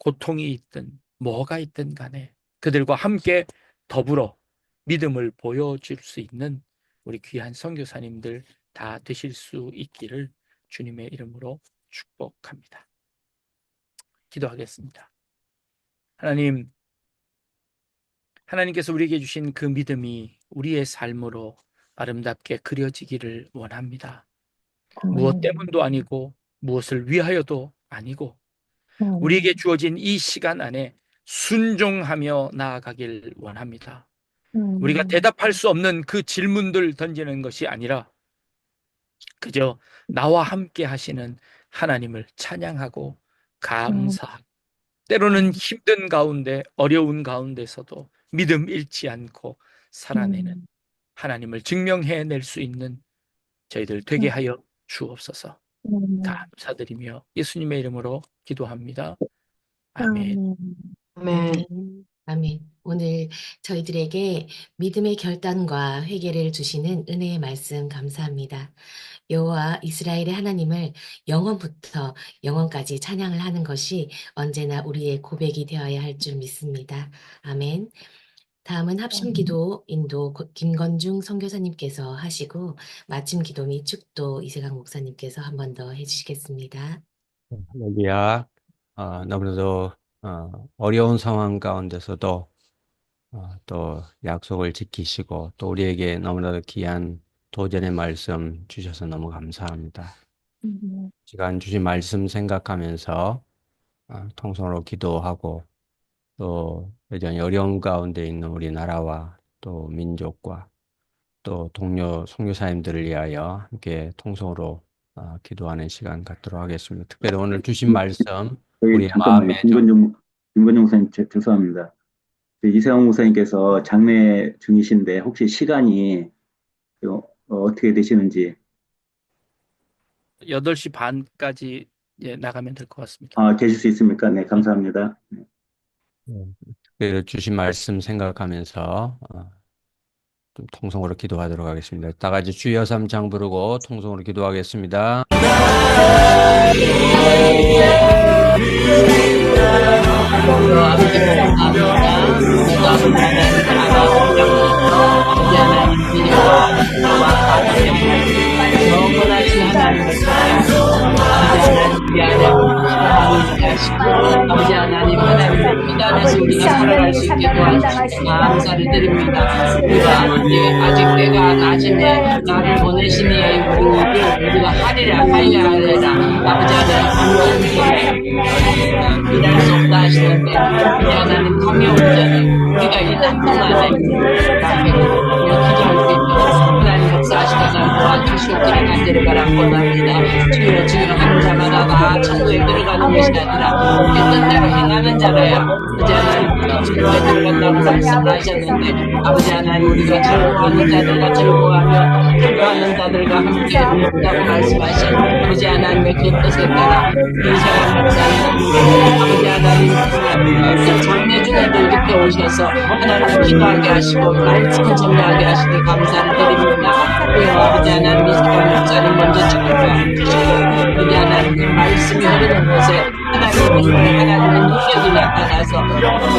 고통이 있든 뭐가 있든 간에 그들과 함께 더불어 믿음을 보여줄 수 있는 우리 귀한 선교사님들 다 되실 수 있기를 주님의 이름으로 축복합니다. 기도하겠습니다. 하나님께서 우리에게 주신 그 믿음이 우리의 삶으로 아름답게 그려지기를 원합니다. 무엇 때문도 아니고 무엇을 위하여도 아니고 우리에게 주어진 이 시간 안에 순종하며 나아가길 원합니다. 우리가 대답할 수 없는 그 질문들 던지는 것이 아니라 그저 나와 함께 하시는 하나님을 찬양하고 감사하고 때로는 힘든 가운데 어려운 가운데서도 믿음 잃지 않고 살아내는 하나님을 증명해낼 수 있는 저희들 되게 하여 주옵소서. 감사드리며 예수님의 이름으로 기도합니다. 아멘. 아멘. 아멘. 오늘 저희들에게 믿음의 결단과 회개를 주시는 은혜의 말씀 감사합니다. 여호와 이스라엘의 하나님을 영원부터 영원까지 찬양을 하는 것이 언제나 우리의 고백이 되어야 할 줄 믿습니다. 아멘. 다음은 합심기도 인도 김건중 선교사님께서 하시고 마침 기도 및 축도 이세강 목사님께서 한 번 더 해주시겠습니다. 할렐루야. 너무나도 어려운 상황 가운데서도 또 약속을 지키시고 또 우리에게 너무나도 귀한 도전의 말씀 주셔서 너무 감사합니다. 시간 주신 말씀 생각하면서 통성으로 기도하고 또 여전히 어려움 가운데 있는 우리나라와 또 민족과 또 동료 선교사님들을 위하여 함께 통성으로 기도하는 시간 갖도록 하겠습니다. 특별히 오늘 주신 말씀 우리의 마음에 김건중 목사님 죄송합니다. 이세영 목사님께서 장례 중이신데 혹시 시간이 어떻게 되시는지 8시 반까지 나가면 될 것 같습니다. 계실 수 있습니까? 네, 감사합니다. 특별히 주신 말씀 생각하면서 좀 통성으로 기도하도록 하겠습니다. 다 같이 주여 삼창 부르고 통성으로 기도하겠습니다. 아버지 하나님, 하나님 그 안에서 우리가 살아갈 수 있게 도와주시고 감사를 드립니다. 우리가 아직 때가 낮은데 나를 보내시니 우리가 하리라 아버지 하나님 일할 수 없다 하시는데 아버지 하나님 감이 없잖아요. 우리가 일한 동안에 기도할 수 있도록 하나님 역사하시다가 도와주시옵기를 간절히 바라옵나이다. 주여 주여 하는 자마다 다 천국에 들어가는 것이 아니라 했던 대로 행하는 자라야 아버지 하나님 천국에 들어간다고 말씀하셨는데 아버지 하나님 우리가 즐거워하는 자들과 즐거워하며 즐거워하는 자들과 함께 한다고 말씀하신 아버지 하나님의 그 뜻에 따라 이세영 목사님 아버지 하나님 장례 중에도 이렇게 오셔서 하나님 기도하게 하시고 말씀을 전달하게 하시니 감사를 드립니다. 아버지 하나님 이세영 목사님 먼저 축복해 주시고 아버지 하나님 그 말씀이 흐르는 곳에 하나님의 능력이 나타나서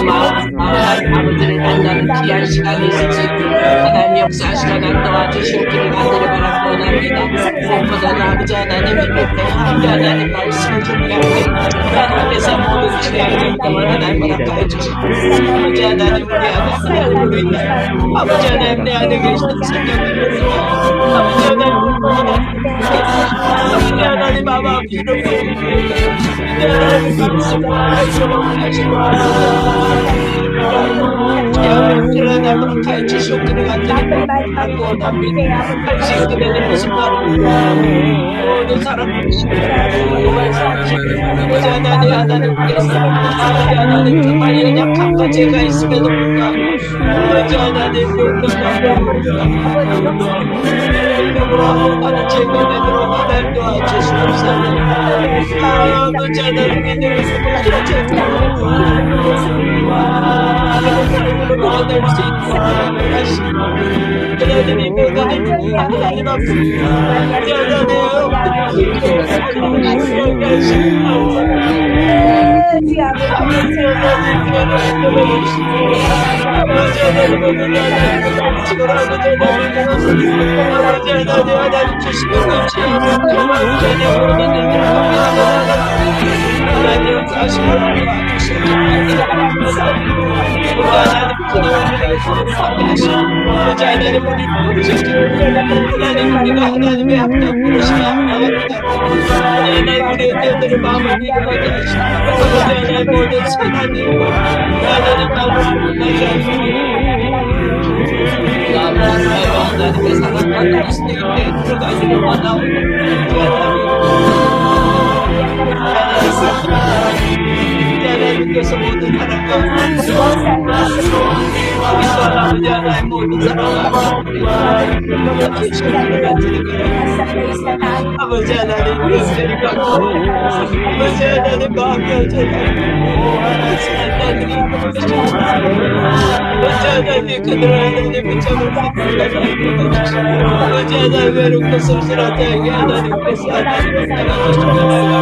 마음 아버지를 만나는 귀한 시간이 있을 수 있도록 하나님 역사하시거나 도와주시옵기를 간절히 바라고 원합니다. 무엇보다도 아버지 하나님 이렇게 함께 하나님 말씀을 준비하고 하나님께서 모든 주의 영광을 하나님 허락하여 주시고 아버지 하나님 우리 안에 하나님으로 인해 아버지 하나님 내 안에 계시는 성령님으로 아버지 하나님 아마 드러나도록 하여 주시옵기를 간절히 바라고 원합니다. 할 수 있게 되는 것은 바로 모든 사람을 아버지 하나님께서 아버지 하나님 정말 연약함과 죄가 있음에도 불구하고 아버지 하나님 하는 죄가 되도록 하나님 도와주시옵소서. 아버지 하나님 믿음을 하나님으로 얻을 수 있도록 하시고 하나님이 모든 하나님 앞에 하나님의 합당 부르시며 하나님의 때들을 마음을 믿어가게 하시고 하나님의 모든 선한 일 하나님 마음을 하나님의 사랑과 그리스도의 은혜에 들어가기를 원하오니 하나님께서 모든 하나님과 아버지 하나님 모든 사랑과 아버지 하나님 은혜를 받고 아버지 하나님 마음이 아버지 하나님 그들 하나님 붙잡을 아버지 하나님 외롭고 씁쓸한 자에게 하나님께서 하나님을 따라주시고 하나님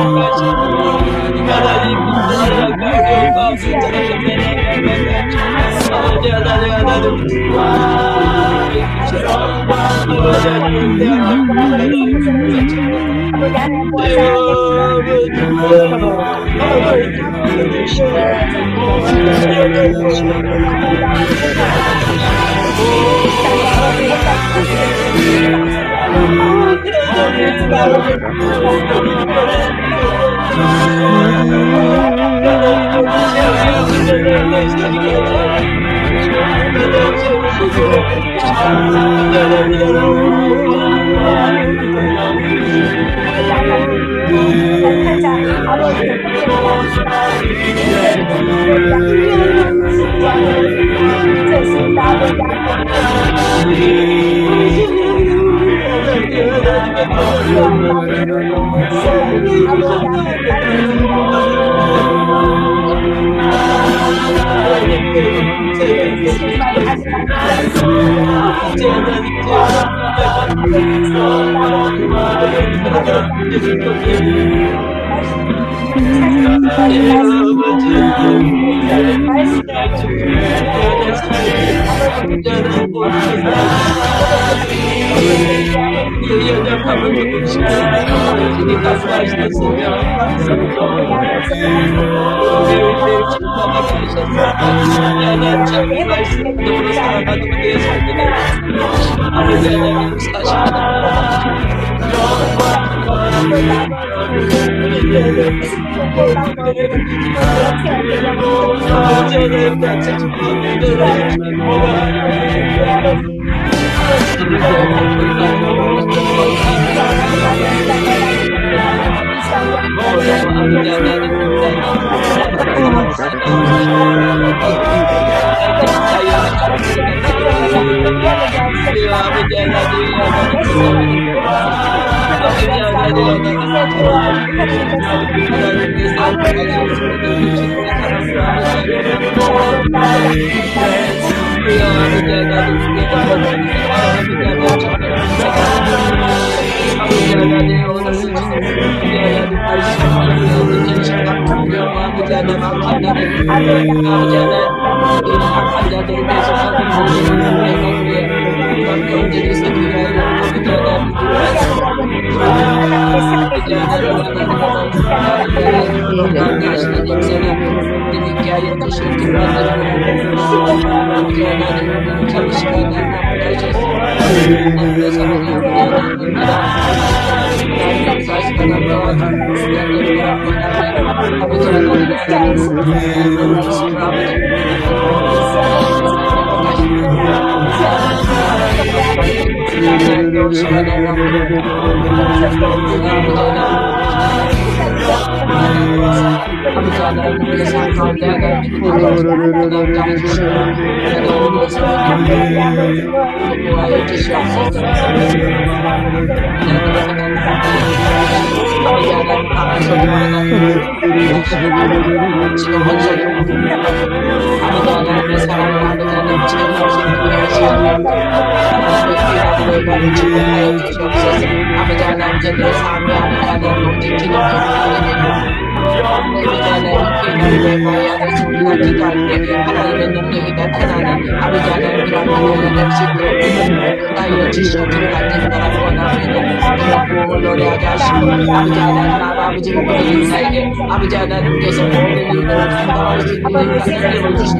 아버지 하나님 아버지 하나님께서 모든 일들을 감당할 수 있는 능력을 주시고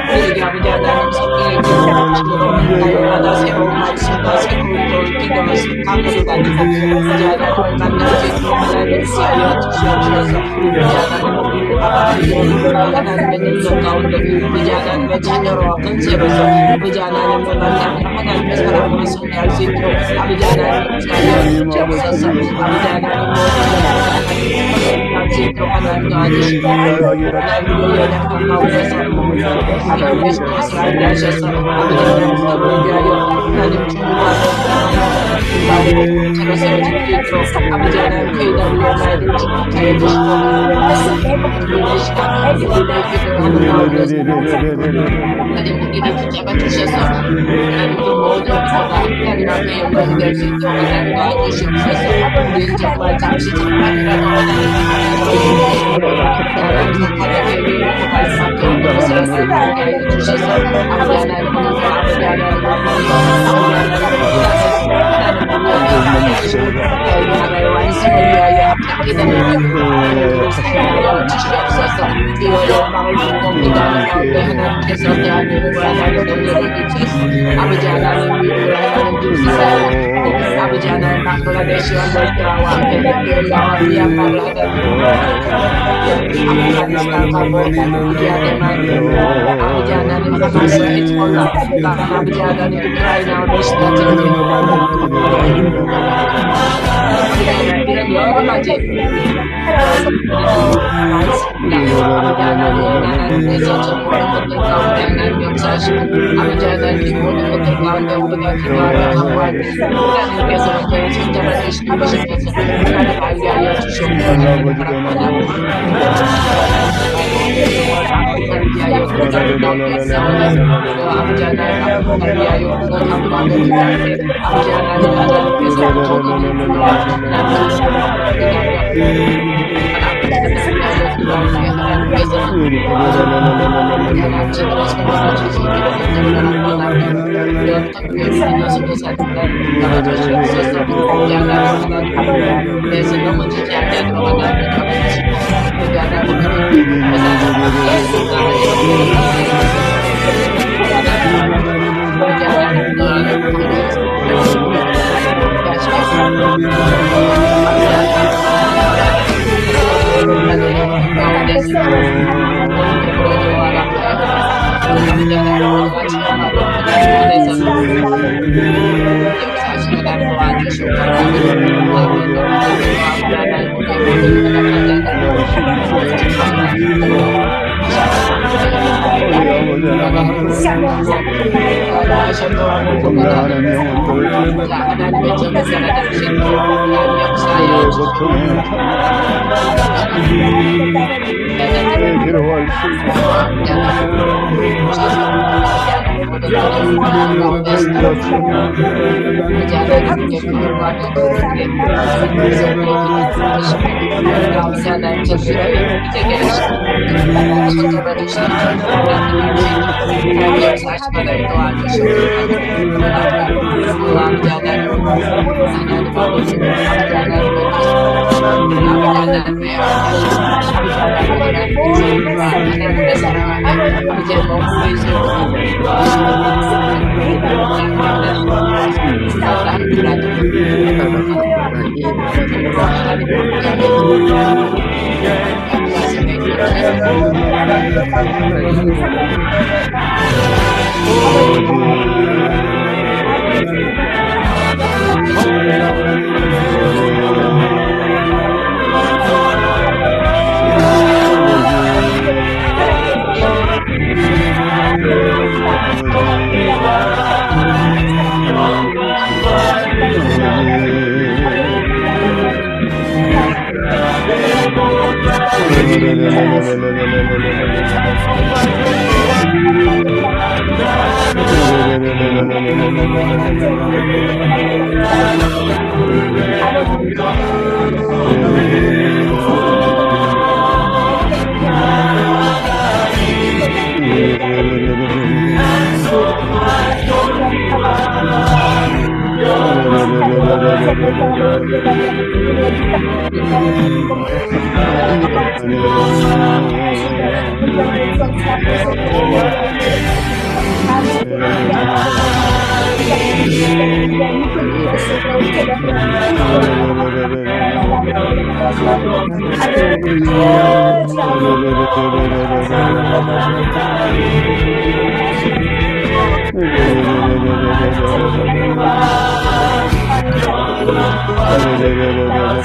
우리에게 아버지 하나님 성령의 기름을 주시고 날마다 새로운 말씀과 새로운 기도를 강구를 가지고 아버지 하나님을 만날 수 있도록 하나님 사하여 주시옵소서. 아버지 하나님의 능력 가운데 아버지 하나님의 자녀로 건세로서 아버지 하나님을 만나며 하나님의 사랑으로 승리할 수 있도록 아버지 하나님 사하여 주시옵소서. 아버지 하나님 수 있도록 하나님 도와주시고 하나님 우리의 연약함 가운데서 하나님 되신 것을 알게 하셔서 아버지 하나님께 위하여 하나님 중보하며 마음으로 차로 세워질 수 있도록 아버지 하나님 회의를 위하여 축복하여 주시고 우리의 시간 우리의 기도하는 가운데서 하나님 우리를 붙잡아 주셔서 하나님 그 모든 기도가 하나님 앞에 영광이 될 수 있도록 하나님 도와주시옵소서. 우리는 정말 잠시 잠깐이라도 하나님 사탄에게 위협을 갈 수밖에 없는 것을 알게 하여 주셔서 아버지 하나님 아버지 하나님 나라의 완성을 위하여 기도를 사용하여 주시옵소서. 주여 영광을 주고 기도하는 가운데 하나님께서 대한민국을 하나님 능력을 주셔서 아버지 하나님 미국을 하나님 주시옵소서. 아버지 하나님 방글라데시와 멀티와 베네수엘라와 미얀마를 하나님 아프가니스탄하고 우리아데만 아버지 하나님 하마스 헤즈볼라 아버지 하나님 우크라이나와 러시아 전쟁 이런 여러 가지 많습니다. 아버지 하나님께서 저 모든 것들 가운데 하나님 역사하시고 아버지 하나님 모든 것들 가운데 우리가 기도하며 간구할 때 하나님께서 저희 손잡아 주시고 계시면서 하나님 알게 하여 주시옵소서. 위하여 그들을 넘겨 싸우는 아버지 하나님 아프리카를 위하여 그거 담보하며 기도할 때 아버지 하나님 하나님께서 조금은 그래서 넘어지지 않도록 Hallelujah.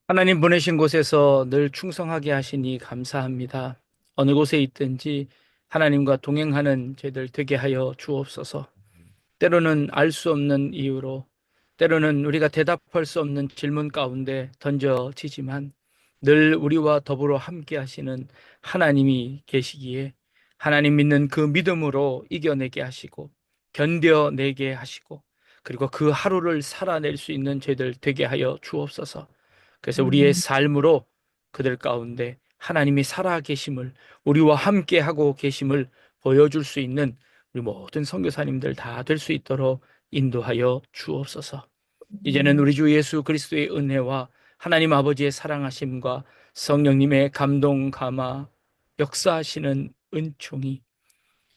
하나님 보내신 곳에서 늘 충성하게 하시니 감사합니다. 어느 곳에 있든지 하나님과 동행하는 저희들 되게 하여 주옵소서. 때로는 알 수 없는 이유로, 때로는 우리가 대답할 수 없는 질문 가운데 던져지지만 늘 우리와 더불어 함께 하시는 하나님이 계시기에 하나님 믿는 그 믿음으로 이겨내게 하시고 견뎌내게 하시고 그리고 그 하루를 살아낼 수 있는 저희들 되게 하여 주옵소서. 그래서 우리의 삶으로 그들 가운데 하나님이 살아계심을, 우리와 함께 하고 계심을 보여줄 수 있는 우리 모든 선교사님들 다 될 수 있도록 인도하여 주옵소서. 이제는 우리 주 예수 그리스도의 은혜와 하나님 아버지의 사랑하심과 성령님의 감동 감화 역사하시는 은총이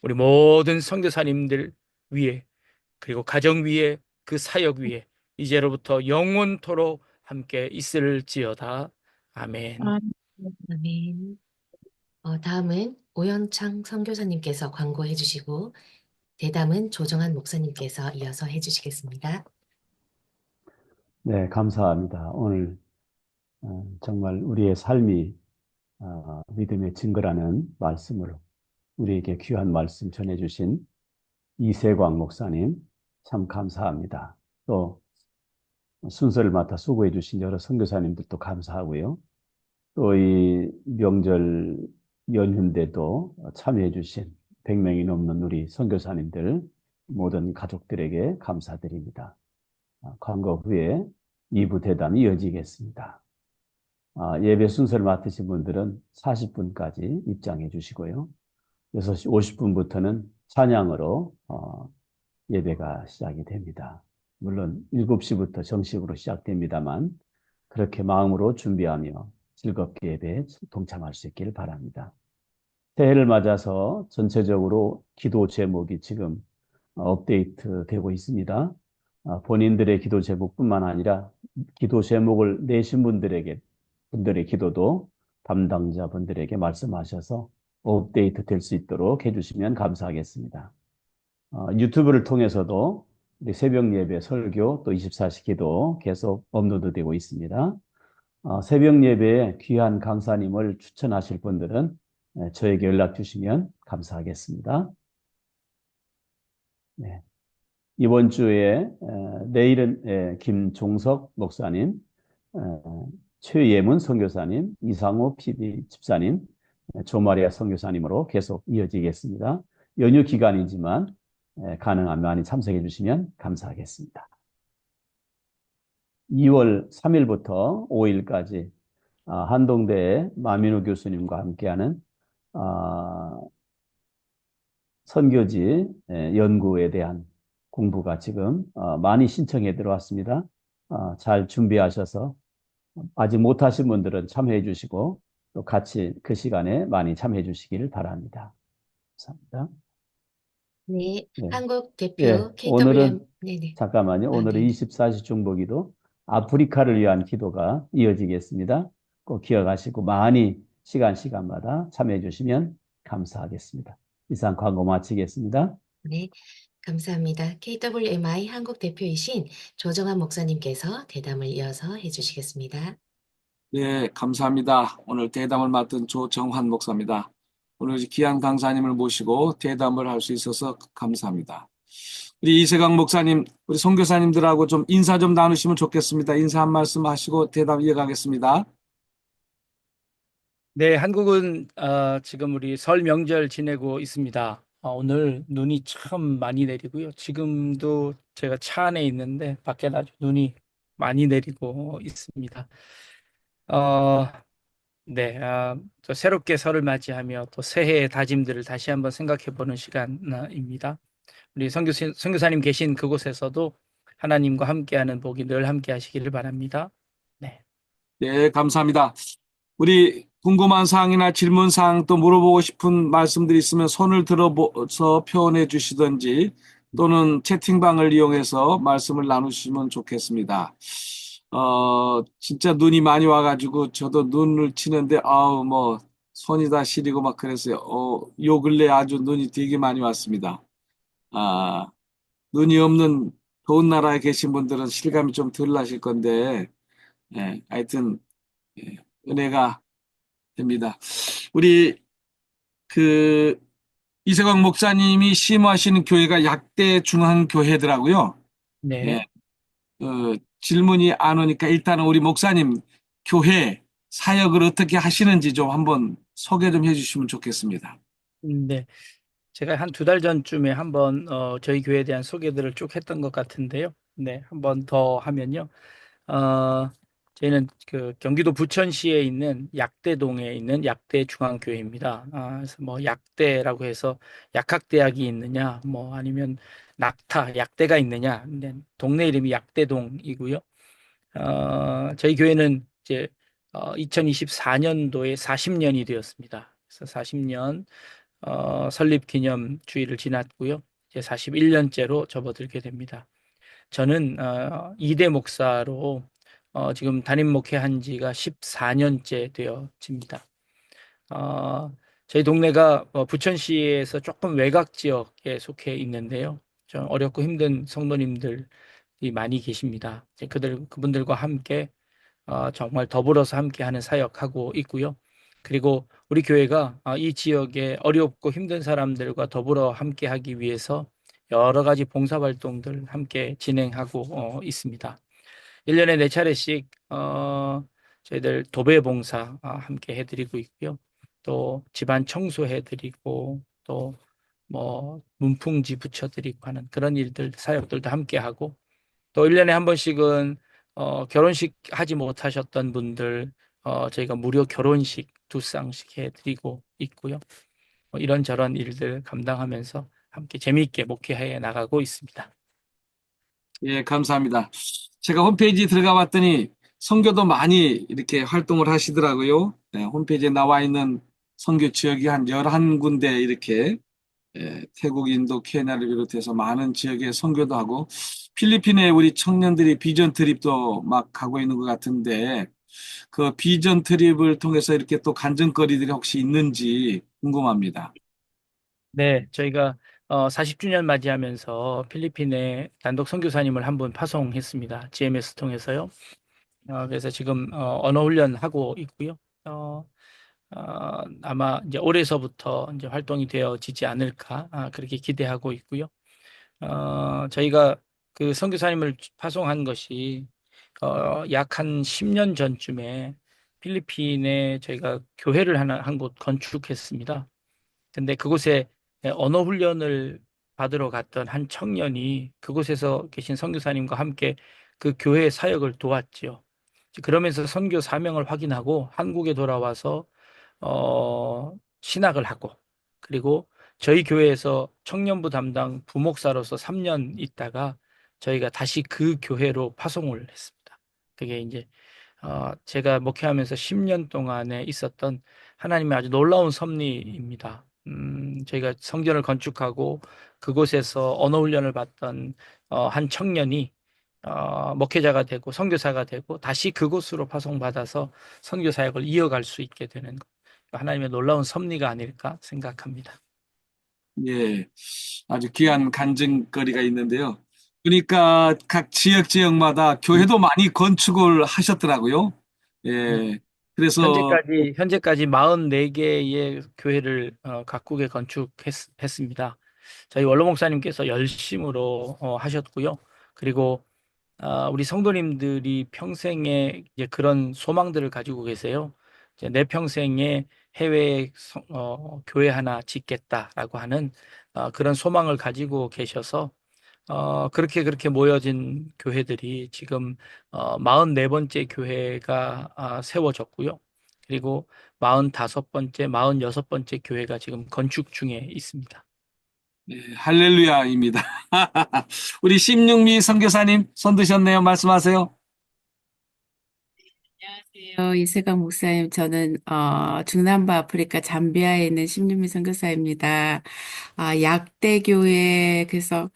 우리 모든 선교사님들 위에, 그리고 가정 위에, 그 사역 위에 이제로부터 영원토록 함께 있을지어다. 아멘. 아멘. 다음은 오현창 선교사님께서 광고해 주시고 대담은 조정한 목사님께서 이어서 해주시겠습니다. 네, 감사합니다. 오늘 정말 우리의 삶이 믿음의 증거라는 말씀을 우리에게 귀한 말씀 전해주신 이세광 목사님 참 감사합니다. 또 순서를 맡아 수고해 주신 여러 선교사님들도 감사하고요. 또 이 명절 연휴인데도 참여해 주신 100명이 넘는 우리 선교사님들 모든 가족들에게 감사드립니다. 광고 후에 2부 대담이 이어지겠습니다. 예배 순서를 맡으신 분들은 40분까지 입장해 주시고요. 6시 50분부터는 찬양으로 예배가 시작이 됩니다. 물론 7시부터 정식으로 시작됩니다만 그렇게 마음으로 준비하며 즐겁게 예배에 동참할 수 있기를 바랍니다. 새해를 맞아서 전체적으로 기도 제목이 지금 업데이트 되고 있습니다. 본인들의 기도 제목뿐만 아니라 기도 제목을 내신 분들의 기도도 담당자분들에게 말씀하셔서 업데이트 될 수 있도록 해주시면 감사하겠습니다. 유튜브를 통해서도 우리 새벽 예배 설교 또 24시 기도 계속 업로드되고 있습니다. 새벽 예배에 귀한 강사님을 추천하실 분들은 저에게 연락 주시면 감사하겠습니다. 네. 이번 주에 내일은 김종석 목사님, 최예문 선교사님, 이상호 PD 집사님, 조마리아 선교사님으로 계속 이어지겠습니다. 연휴 기간이지만 가능하면 많이 참석해 주시면 감사하겠습니다. 2월 3일부터 5일까지 한동대의 마민호 교수님과 함께하는 선교지 연구에 대한 공부가 지금 많이 신청해 들어왔습니다. 잘 준비하셔서 아직 못하신 분들은 참여해 주시고 또 같이 그 시간에 많이 참여해 주시기를 바랍니다. 감사합니다. 네, 네. 한국 대표 예, KWM. 오늘은 네네. 잠깐만요. 오늘은 네네. 24시 중보기도 아프리카를 위한 기도가 이어지겠습니다. 꼭 기억하시고 많이 시간마다 참여해 주시면 감사하겠습니다. 이상 광고 마치겠습니다. 네, 감사합니다. KWMI 한국 대표이신 조정한 목사님께서 대담을 이어서 해주시겠습니다. 네, 감사합니다. 오늘 대담을 맡은 조정환 목사입니다. 오늘 귀한 강사님을 모시고 대담을 할 수 있어서 감사합니다. 우리 이세강 목사님, 우리 선교사님들하고 좀 인사 좀 나누시면 좋겠습니다. 인사 한 말씀 하시고 대담 이어가겠습니다. 네, 한국은 지금 우리 설 명절 지내고 있습니다. 오늘 눈이 참 많이 내리고요. 지금도 제가 차 안에 있는데 밖에 아주 눈이 많이 내리고 있습니다. 네, 또 새롭게 설을 맞이하며 또 새해의 다짐들을 다시 한번 생각해보는 시간입니다. 우리 선교사님 계신 그곳에서도 하나님과 함께하는 복이 늘 함께 하시기를 바랍니다. 네. 네, 감사합니다. 우리 궁금한 사항이나 질문 사항 또 물어보고 싶은 말씀들이 있으면 손을 들어서 표현해 주시든지 또는 채팅방을 이용해서 말씀을 나누시면 좋겠습니다. 진짜 눈이 많이 와가지고 저도 눈을 치는데 아우 뭐 손이 다 시리고 막 그랬어요. 요 근래 아주 눈이 되게 많이 왔습니다. 아, 눈이 없는 더운 나라에 계신 분들은 실감이 좀 덜 나실 건데, 예, 하여튼 예, 은혜가 됩니다. 우리 그 이세광 목사님이 심호하시는 교회가 약대 중앙교회더라고요. 네. 예, 질문이 안 오니까 일단은 우리 목사님 교회 사역을 어떻게 하시는지 좀 한번 소개 좀 해주시면 좋겠습니다. 네. 제가 한 두 달 전쯤에 한번 저희 교회에 대한 소개들을 쭉 했던 것 같은데요. 네, 한번 더 하면요. 어, 저희는 그 경기도 부천시에 있는 약대동에 있는 약대 중앙교회입니다. 그래서 뭐 약대라고 해서 약학대학이 있느냐, 뭐 아니면 낙타, 약대가 있느냐. 근데 동네 이름이 약대동이고요. 저희 교회는 이제 2024년도에 40년이 되었습니다. 그래서 40년 설립 기념 주일을 지났고요. 이제 41년째로 접어들게 됩니다. 저는 2대 목사로 지금 담임 목회한 지가 14년째 되어집니다. 저희 동네가 부천시에서 조금 외곽 지역에 속해 있는데요. 좀 어렵고 힘든 성도님들이 많이 계십니다. 이제 그분들과 함께 정말 더불어서 함께하는 사역하고 있고요. 그리고 우리 교회가 이 지역에 어렵고 힘든 사람들과 더불어 함께하기 위해서 여러 가지 봉사활동들 함께 진행하고 있습니다. 1년에 4차례씩 저희들 도배 봉사 함께 해드리고 있고요. 또 집안 청소해드리고 또 뭐 문풍지 붙여드리고 하는 그런 일들 사역들도 함께 하고 또 1년에 한 번씩은 결혼식 하지 못하셨던 분들 저희가 무료 결혼식 두 쌍씩 해드리고 있고요. 이런저런 일들 감당하면서 함께 재미있게 목회해 나가고 있습니다. 예, 감사합니다. 제가 홈페이지 들어가 봤더니 선교도 많이 이렇게 활동을 하시더라고요. 네, 홈페이지에 나와 있는 선교 지역이 한 11군데 이렇게 태국, 인도, 케냐를 비롯해서 많은 지역에 선교도 하고 필리핀에 우리 청년들이 비전 트립도 막 가고 있는 것 같은데 그 비전 트립을 통해서 이렇게 또 간증거리들이 혹시 있는지 궁금합니다. 네, 저희가 40주년 맞이하면서 필리핀에 단독 선교사님을 한 분 파송했습니다. GMS 통해서요. 그래서 지금 언어 훈련하고 있고요. 아마 이제 올해서부터 이제 활동이 되어지지 않을까 그렇게 기대하고 있고요. 저희가 그 선교사님을 파송한 것이 약 한 10년 전쯤에 필리핀에 저희가 교회를 하나 한 곳 건축했습니다. 근데 그곳에 언어 훈련을 받으러 갔던 한 청년이 그곳에서 계신 선교사님과 함께 그 교회 사역을 도왔지요. 그러면서 선교 사명을 확인하고 한국에 돌아와서 신학을 하고 그리고 저희 교회에서 청년부 담당 부목사로서 3년 있다가 저희가 다시 그 교회로 파송을 했습니다. 그게 이제 제가 목회하면서 10년 동안에 있었던 하나님의 아주 놀라운 섭리입니다. 저희가 성전을 건축하고 그곳에서 언어 훈련을 받던 한 청년이 목회자가 되고 선교사가 되고 다시 그곳으로 파송받아서 선교 사역을 이어갈 수 있게 되는 것. 하나님의 놀라운 섭리가 아닐까 생각합니다. 예, 아주 귀한 간증거리가 있는데요. 그러니까 각 지역마다 교회도 많이 건축을 하셨더라고요. 예, 그래서 현재까지 44개의 교회를 각국에 건축했습니다. 저희 원로 목사님께서 열심으로 하셨고요. 그리고 우리 성도님들이 평생에 이제 그런 소망들을 가지고 계세요. 이제 내 평생에 해외에 교회 하나 짓겠다라고 하는 그런 소망을 가지고 계셔서 그렇게 모여진 교회들이 지금 44번째 교회가 세워졌고요. 그리고 45번째, 46번째 교회가 지금 건축 중에 있습니다. 예, 할렐루야입니다. 우리 심육미 선교사님 손 드셨네요. 말씀하세요. 안녕하세요. 이세강 목사님. 저는 중남부 아프리카 잠비아에 있는 심유미 선교사입니다. 약대 교회 그래서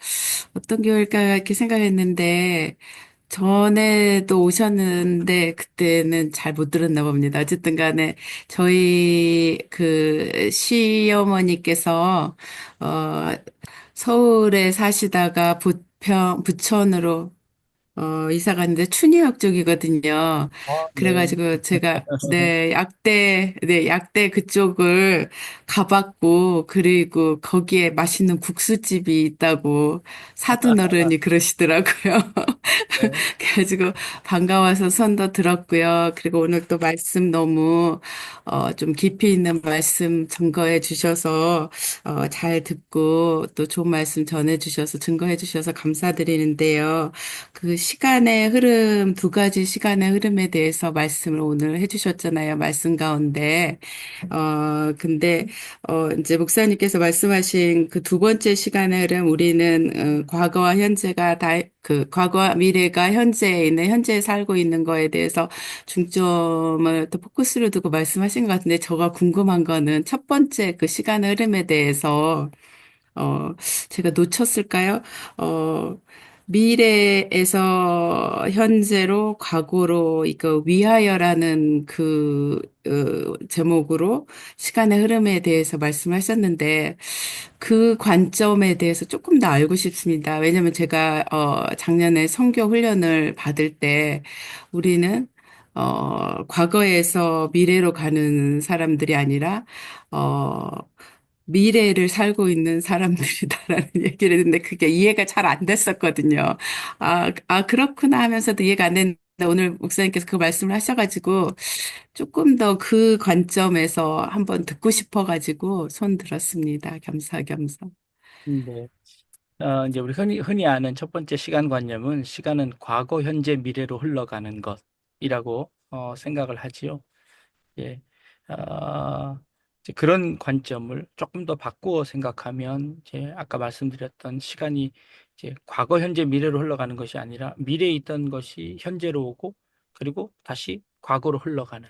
어떤 교회일까 이렇게 생각했는데 전에도 오셨는데 그때는 잘 못 들었나 봅니다. 어쨌든 간에 저희 그 시어머니께서 어 서울에 사시다가 부천으로 이사 갔는데 춘희역 쪽이거든요. 네. 그래가지고 제가 약대 그쪽을 가봤고, 그리고 거기에 맛있는 국수집이 있다고 사돈 어른이 그러시더라고요. 네. 그래가지고 반가워서 손도 들었고요. 그리고 오늘 또 말씀 너무 좀 깊이 있는 말씀 증거해 주셔서 잘 듣고 또 좋은 말씀 전해 주셔서 증거해 주셔서 감사드리는데요. 그 시간의 흐름, 두 가지 시간의 흐름에 대해서 말씀을 오늘 해주셨잖아요. 말씀 가운데. 근데, 이제 목사님께서 말씀하신 그 두 번째 시간의 흐름, 우리는, 과거와 현재가 과거와 미래가 현재에 있는, 현재에 살고 있는 거에 대해서 중점을 또 포커스를 두고 말씀하신 것 같은데, 제가 궁금한 거는 첫 번째 그 시간의 흐름에 대해서 어, 제가 놓쳤을까요? 어, 미래에서 현재로 과거로 이거 위하여라는 제목으로 시간의 흐름에 대해서 말씀하셨는데 그 관점에 대해서 조금 더 알고 싶습니다. 왜냐면 제가 작년에 선교 훈련을 받을 때 우리는 과거에서 미래로 가는 사람들이 아니라 어, 미래를 살고 있는 사람들이다라는 얘기를 했는데 그게 이해가 잘 안 됐었거든요. 그렇구나 하면서도 이해가 안 됐는데 오늘 목사님께서 그 말씀을 하셔가지고 조금 더 그 관점에서 한번 듣고 싶어가지고 손 들었습니다. 겸사겸사. 네. 이제 우리 흔히 아는 첫 번째 시간관념은 시간은 과거, 현재, 미래로 흘러가는 것이라고 생각을 하지요. 예. 이제 그런 관점을 조금 더 바꾸어 생각하면 이제 아까 말씀드렸던 시간이 이제 과거, 현재, 미래로 흘러가는 것이 아니라 미래에 있던 것이 현재로 오고 그리고 다시 과거로 흘러가는.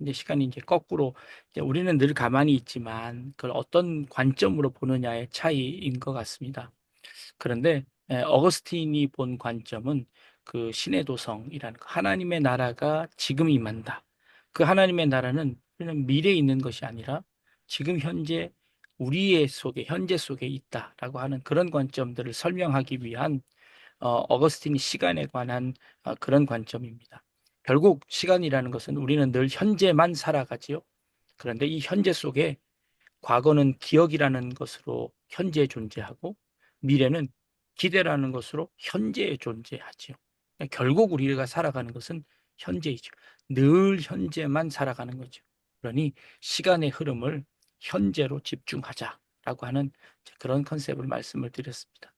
이제 시간이 이제 거꾸로 이제 우리는 늘 가만히 있지만 그걸 어떤 관점으로 보느냐의 차이인 것 같습니다. 그런데 어거스틴이 본 관점은 그 신의 도성이라는 하나님의 나라가 지금 임한다. 그 하나님의 나라는 그냥 미래에 있는 것이 아니라 지금 현재 우리의 속에 현재 속에 있다라고 하는 그런 관점들을 설명하기 위한 어거스틴이 시간에 관한 그런 관점입니다. 결국 시간이라는 것은 우리는 늘 현재만 살아가지요. 그런데 이 현재 속에 과거는 기억이라는 것으로 현재에 존재하고 미래는 기대라는 것으로 현재에 존재하지요. 결국 우리가 살아가는 것은 현재이죠. 늘 현재만 살아가는 거죠. 그러니 시간의 흐름을 현재로 집중하자라고 하는 그런 컨셉을 말씀을 드렸습니다.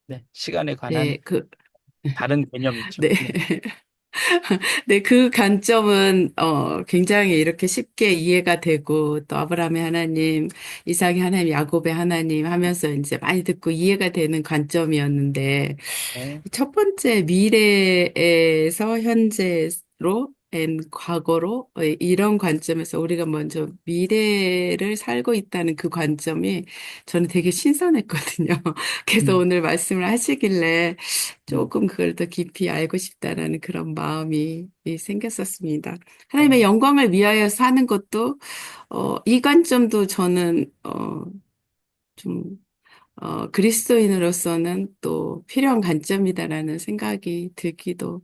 네, 시간에 관한 네, 다른 개념이죠. 네. 네. 네, 그 관점은 굉장히 이렇게 쉽게 이해가 되고 또 아브라함의 하나님, 이삭의 하나님, 야곱의 하나님 하면서 이제 많이 듣고 이해가 되는 관점이었는데 네. 첫 번째 미래에서 현재로 과거로 이런 관점에서 우리가 먼저 미래를 살고 있다는 그 관점이 저는 되게 신선했거든요. 그래서 오늘 말씀을 하시길래 조금 그걸 더 깊이 알고 싶다라는 그런 마음이 생겼었습니다. 하나님의 영광을 위하여 사는 것도 이 관점도 저는 좀 그리스도인으로서는 또 필요한 관점이다라는 생각이 들기도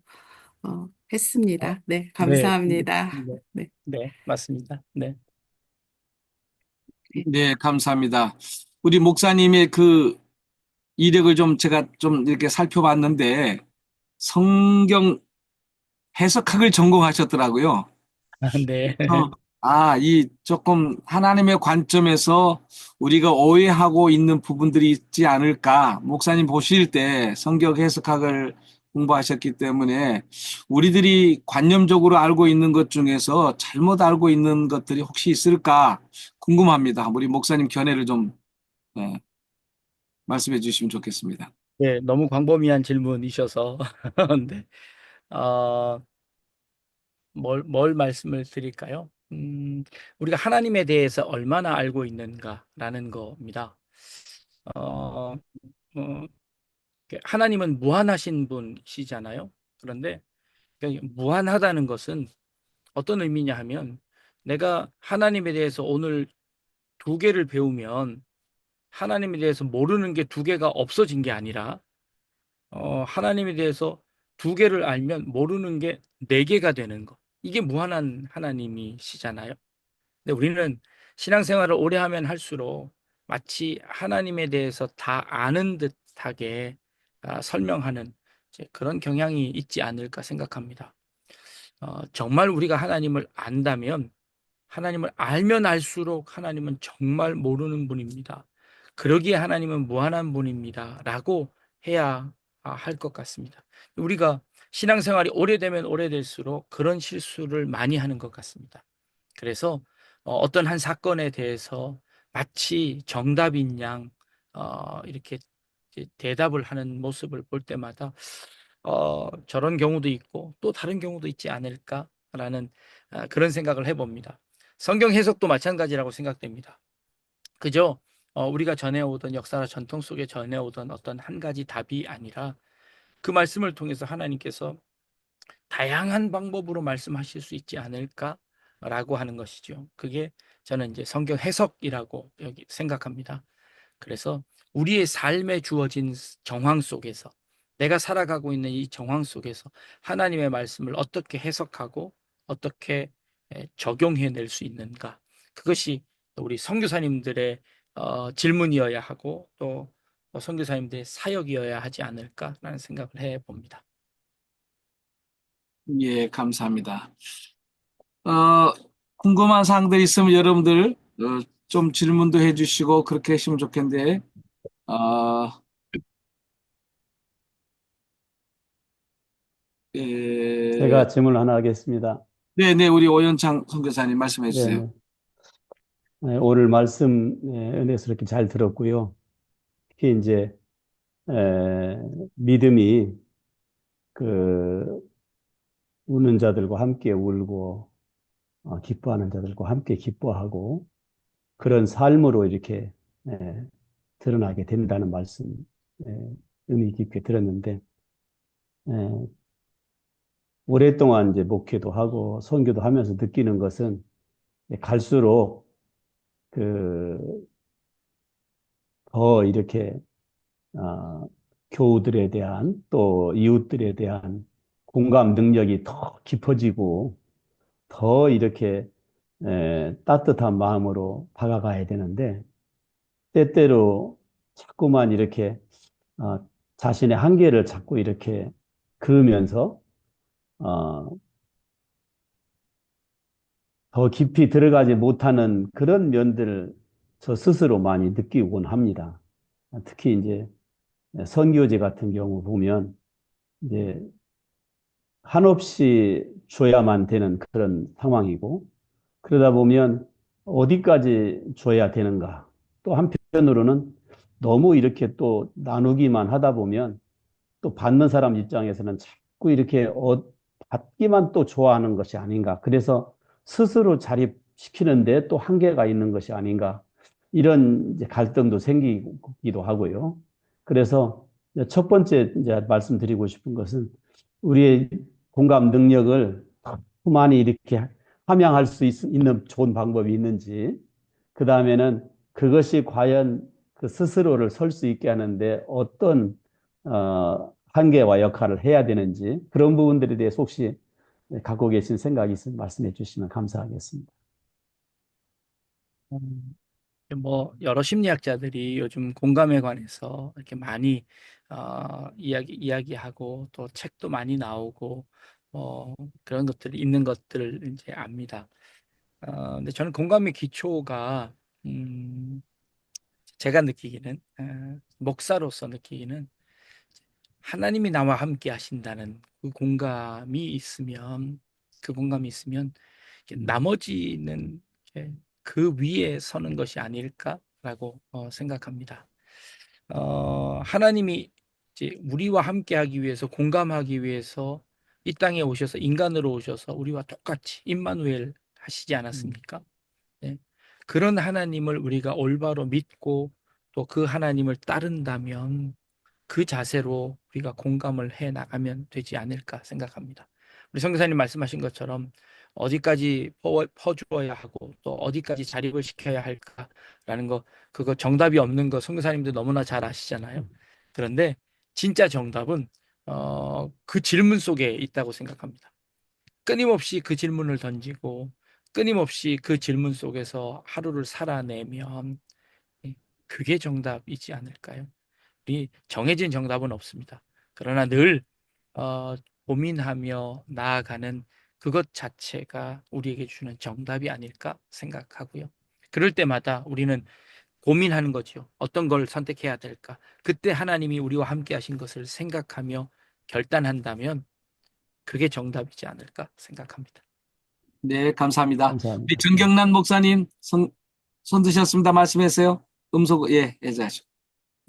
했습니다. 네, 네, 감사합니다. 네, 네. 네, 맞습니다. 네. 네, 감사합니다. 우리 목사님의 그 이력을 좀 제가 좀 이렇게 살펴봤는데 성경 해석학을 전공하셨더라고요. 네. 이 조금 하나님의 관점에서 우리가 오해하고 있는 부분들이 있지 않을까. 목사님 보실 때 성경 해석학을 공부하셨기 때문에 우리들이 관념적으로 알고 있는 것 중에서 잘못 알고 있는 것들이 혹시 있을까 궁금합니다. 우리 목사님 견해를 좀 말씀해 주시면 좋겠습니다. 네, 너무 광범위한 질문이셔서 네. 뭘 말씀을 드릴까요? 우리가 하나님에 대해서 얼마나 알고 있는가라는 겁니다. 어, 어, 하나님은 무한하신 분이시잖아요. 그런데 무한하다는 것은 어떤 의미냐 하면 내가 하나님에 대해서 오늘 2개를 배우면 하나님에 대해서 모르는 게 2개가 없어진 게 아니라 하나님에 대해서 2개를 알면 모르는 게 4개가 되는 거. 이게 무한한 하나님이시잖아요. 근데 우리는 신앙생활을 오래 하면 할수록 마치 하나님에 대해서 다 아는 듯하게 설명하는 그런 경향이 있지 않을까 생각합니다. 정말 우리가 하나님을 안다면 하나님을 알면 알수록 하나님은 정말 모르는 분입니다. 그러기에 하나님은 무한한 분입니다. 라고 해야 할 것 같습니다. 우리가 신앙생활이 오래되면 오래될수록 그런 실수를 많이 하는 것 같습니다. 그래서 어떤 한 사건에 대해서 마치 정답인 양 이렇게 대답을 하는 모습을 볼 때마다 저런 경우도 있고 또 다른 경우도 있지 않을까라는 그런 생각을 해봅니다. 성경 해석도 마찬가지라고 생각됩니다. 그저 우리가 전해오던 역사나 전통 속에 전해오던 어떤 한 가지 답이 아니라 그 말씀을 통해서 하나님께서 다양한 방법으로 말씀하실 수 있지 않을까라고 하는 것이죠. 그게 저는 이제 성경 해석이라고 여기 생각합니다. 그래서 우리의 삶에 주어진 정황 속에서 내가 살아가고 있는 이 정황 속에서 하나님의 말씀을 어떻게 해석하고 어떻게 적용해낼 수 있는가. 그것이 우리 선교사님들의 질문이어야 하고 또 선교사님들의 사역이어야 하지 않을까라는 생각을 해봅니다. 예, 감사합니다. 궁금한 사항들 있으면 여러분들 좀 질문도 해주시고 그렇게 하시면 좋겠는데, 제가 질문 하나 하겠습니다. 네, 우리 오연창 선교사님 말씀해 주세요. 네, 오늘 말씀 은혜스럽게 잘 들었고요. 특히 이제 믿음이 그 우는 자들과 함께 울고 기뻐하는 자들과 함께 기뻐하고 그런 삶으로 이렇게 드러나게 된다는 말씀 의미 깊게 들었는데 오랫동안 이제 목회도 하고 선교도 하면서 느끼는 것은 갈수록 더 이렇게 교우들에 대한 또 이웃들에 대한 공감 능력이 더 깊어지고 더 이렇게 따뜻한 마음으로 다가가야 되는데 때때로 자꾸만 이렇게 자신의 한계를 자꾸 이렇게 그으면서 더 깊이 들어가지 못하는 그런 면들을 저 스스로 많이 느끼곤 합니다. 특히 이제 선교제 같은 경우 보면 이제 한없이 줘야만 되는 그런 상황이고 그러다 보면 어디까지 줘야 되는가. 또 한편으로는 너무 이렇게 또 나누기만 하다 보면 또 받는 사람 입장에서는 자꾸 이렇게 받기만 또 좋아하는 것이 아닌가. 그래서 스스로 자립시키는데 또 한계가 있는 것이 아닌가. 이런 이제 갈등도 생기기도 하고요. 그래서 첫 번째 이제 말씀드리고 싶은 것은 우리의 공감 능력을 더 많이 이렇게 함양할 수 있는 좋은 방법이 있는지, 그 다음에는 그것이 과연 그 스스로를 설 수 있게 하는데 어떤 한계와 역할을 해야 되는지 그런 부분들에 대해서 혹시 갖고 계신 생각이 있으면 말씀해 주시면 감사하겠습니다. 여러 심리학자들이 요즘 공감에 관해서 이렇게 많이 이야기하고 또 책도 많이 나오고 그런 것들이 있는 것들을 이제 압니다. 근데 저는 공감의 기초가 제가 느끼기는 목사로서 느끼기는 하나님이 나와 함께 하신다는 그 공감이 있으면 나머지는 그 위에 서는 것이 아닐까라고 생각합니다. 하나님이 이제 우리와 함께하기 위해서 공감하기 위해서 이 땅에 오셔서 인간으로 오셔서 우리와 똑같이 임마누엘 하시지 않았습니까? 네. 그런 하나님을 우리가 올바로 믿고 또 그 하나님을 따른다면 그 자세로 우리가 공감을 해 나가면 되지 않을까 생각합니다. 우리 선교사님 말씀하신 것처럼 어디까지 퍼주어야 하고 또 어디까지 자립을 시켜야 할까라는 거, 그거 정답이 없는 거 선교사님도 너무나 잘 아시잖아요. 그런데 진짜 정답은 그 질문 속에 있다고 생각합니다. 끊임없이 그 질문을 던지고 끊임없이 그 질문 속에서 하루를 살아내면 그게 정답이지 않을까요? 이 정해진 정답은 없습니다. 그러나 늘 어, 고민하며 나아가는 그것 자체가 우리에게 주는 정답이 아닐까 생각하고요. 그럴 때마다 우리는 고민하는 거죠. 어떤 걸 선택해야 될까? 그때 하나님이 우리와 함께 하신 것을 생각하며 결단한다면 그게 정답이지 않을까 생각합니다. 네, 감사합니다. 감사합니다. 우리 정경란 목사님 손 드셨습니다. 말씀하세요. 예자하시고.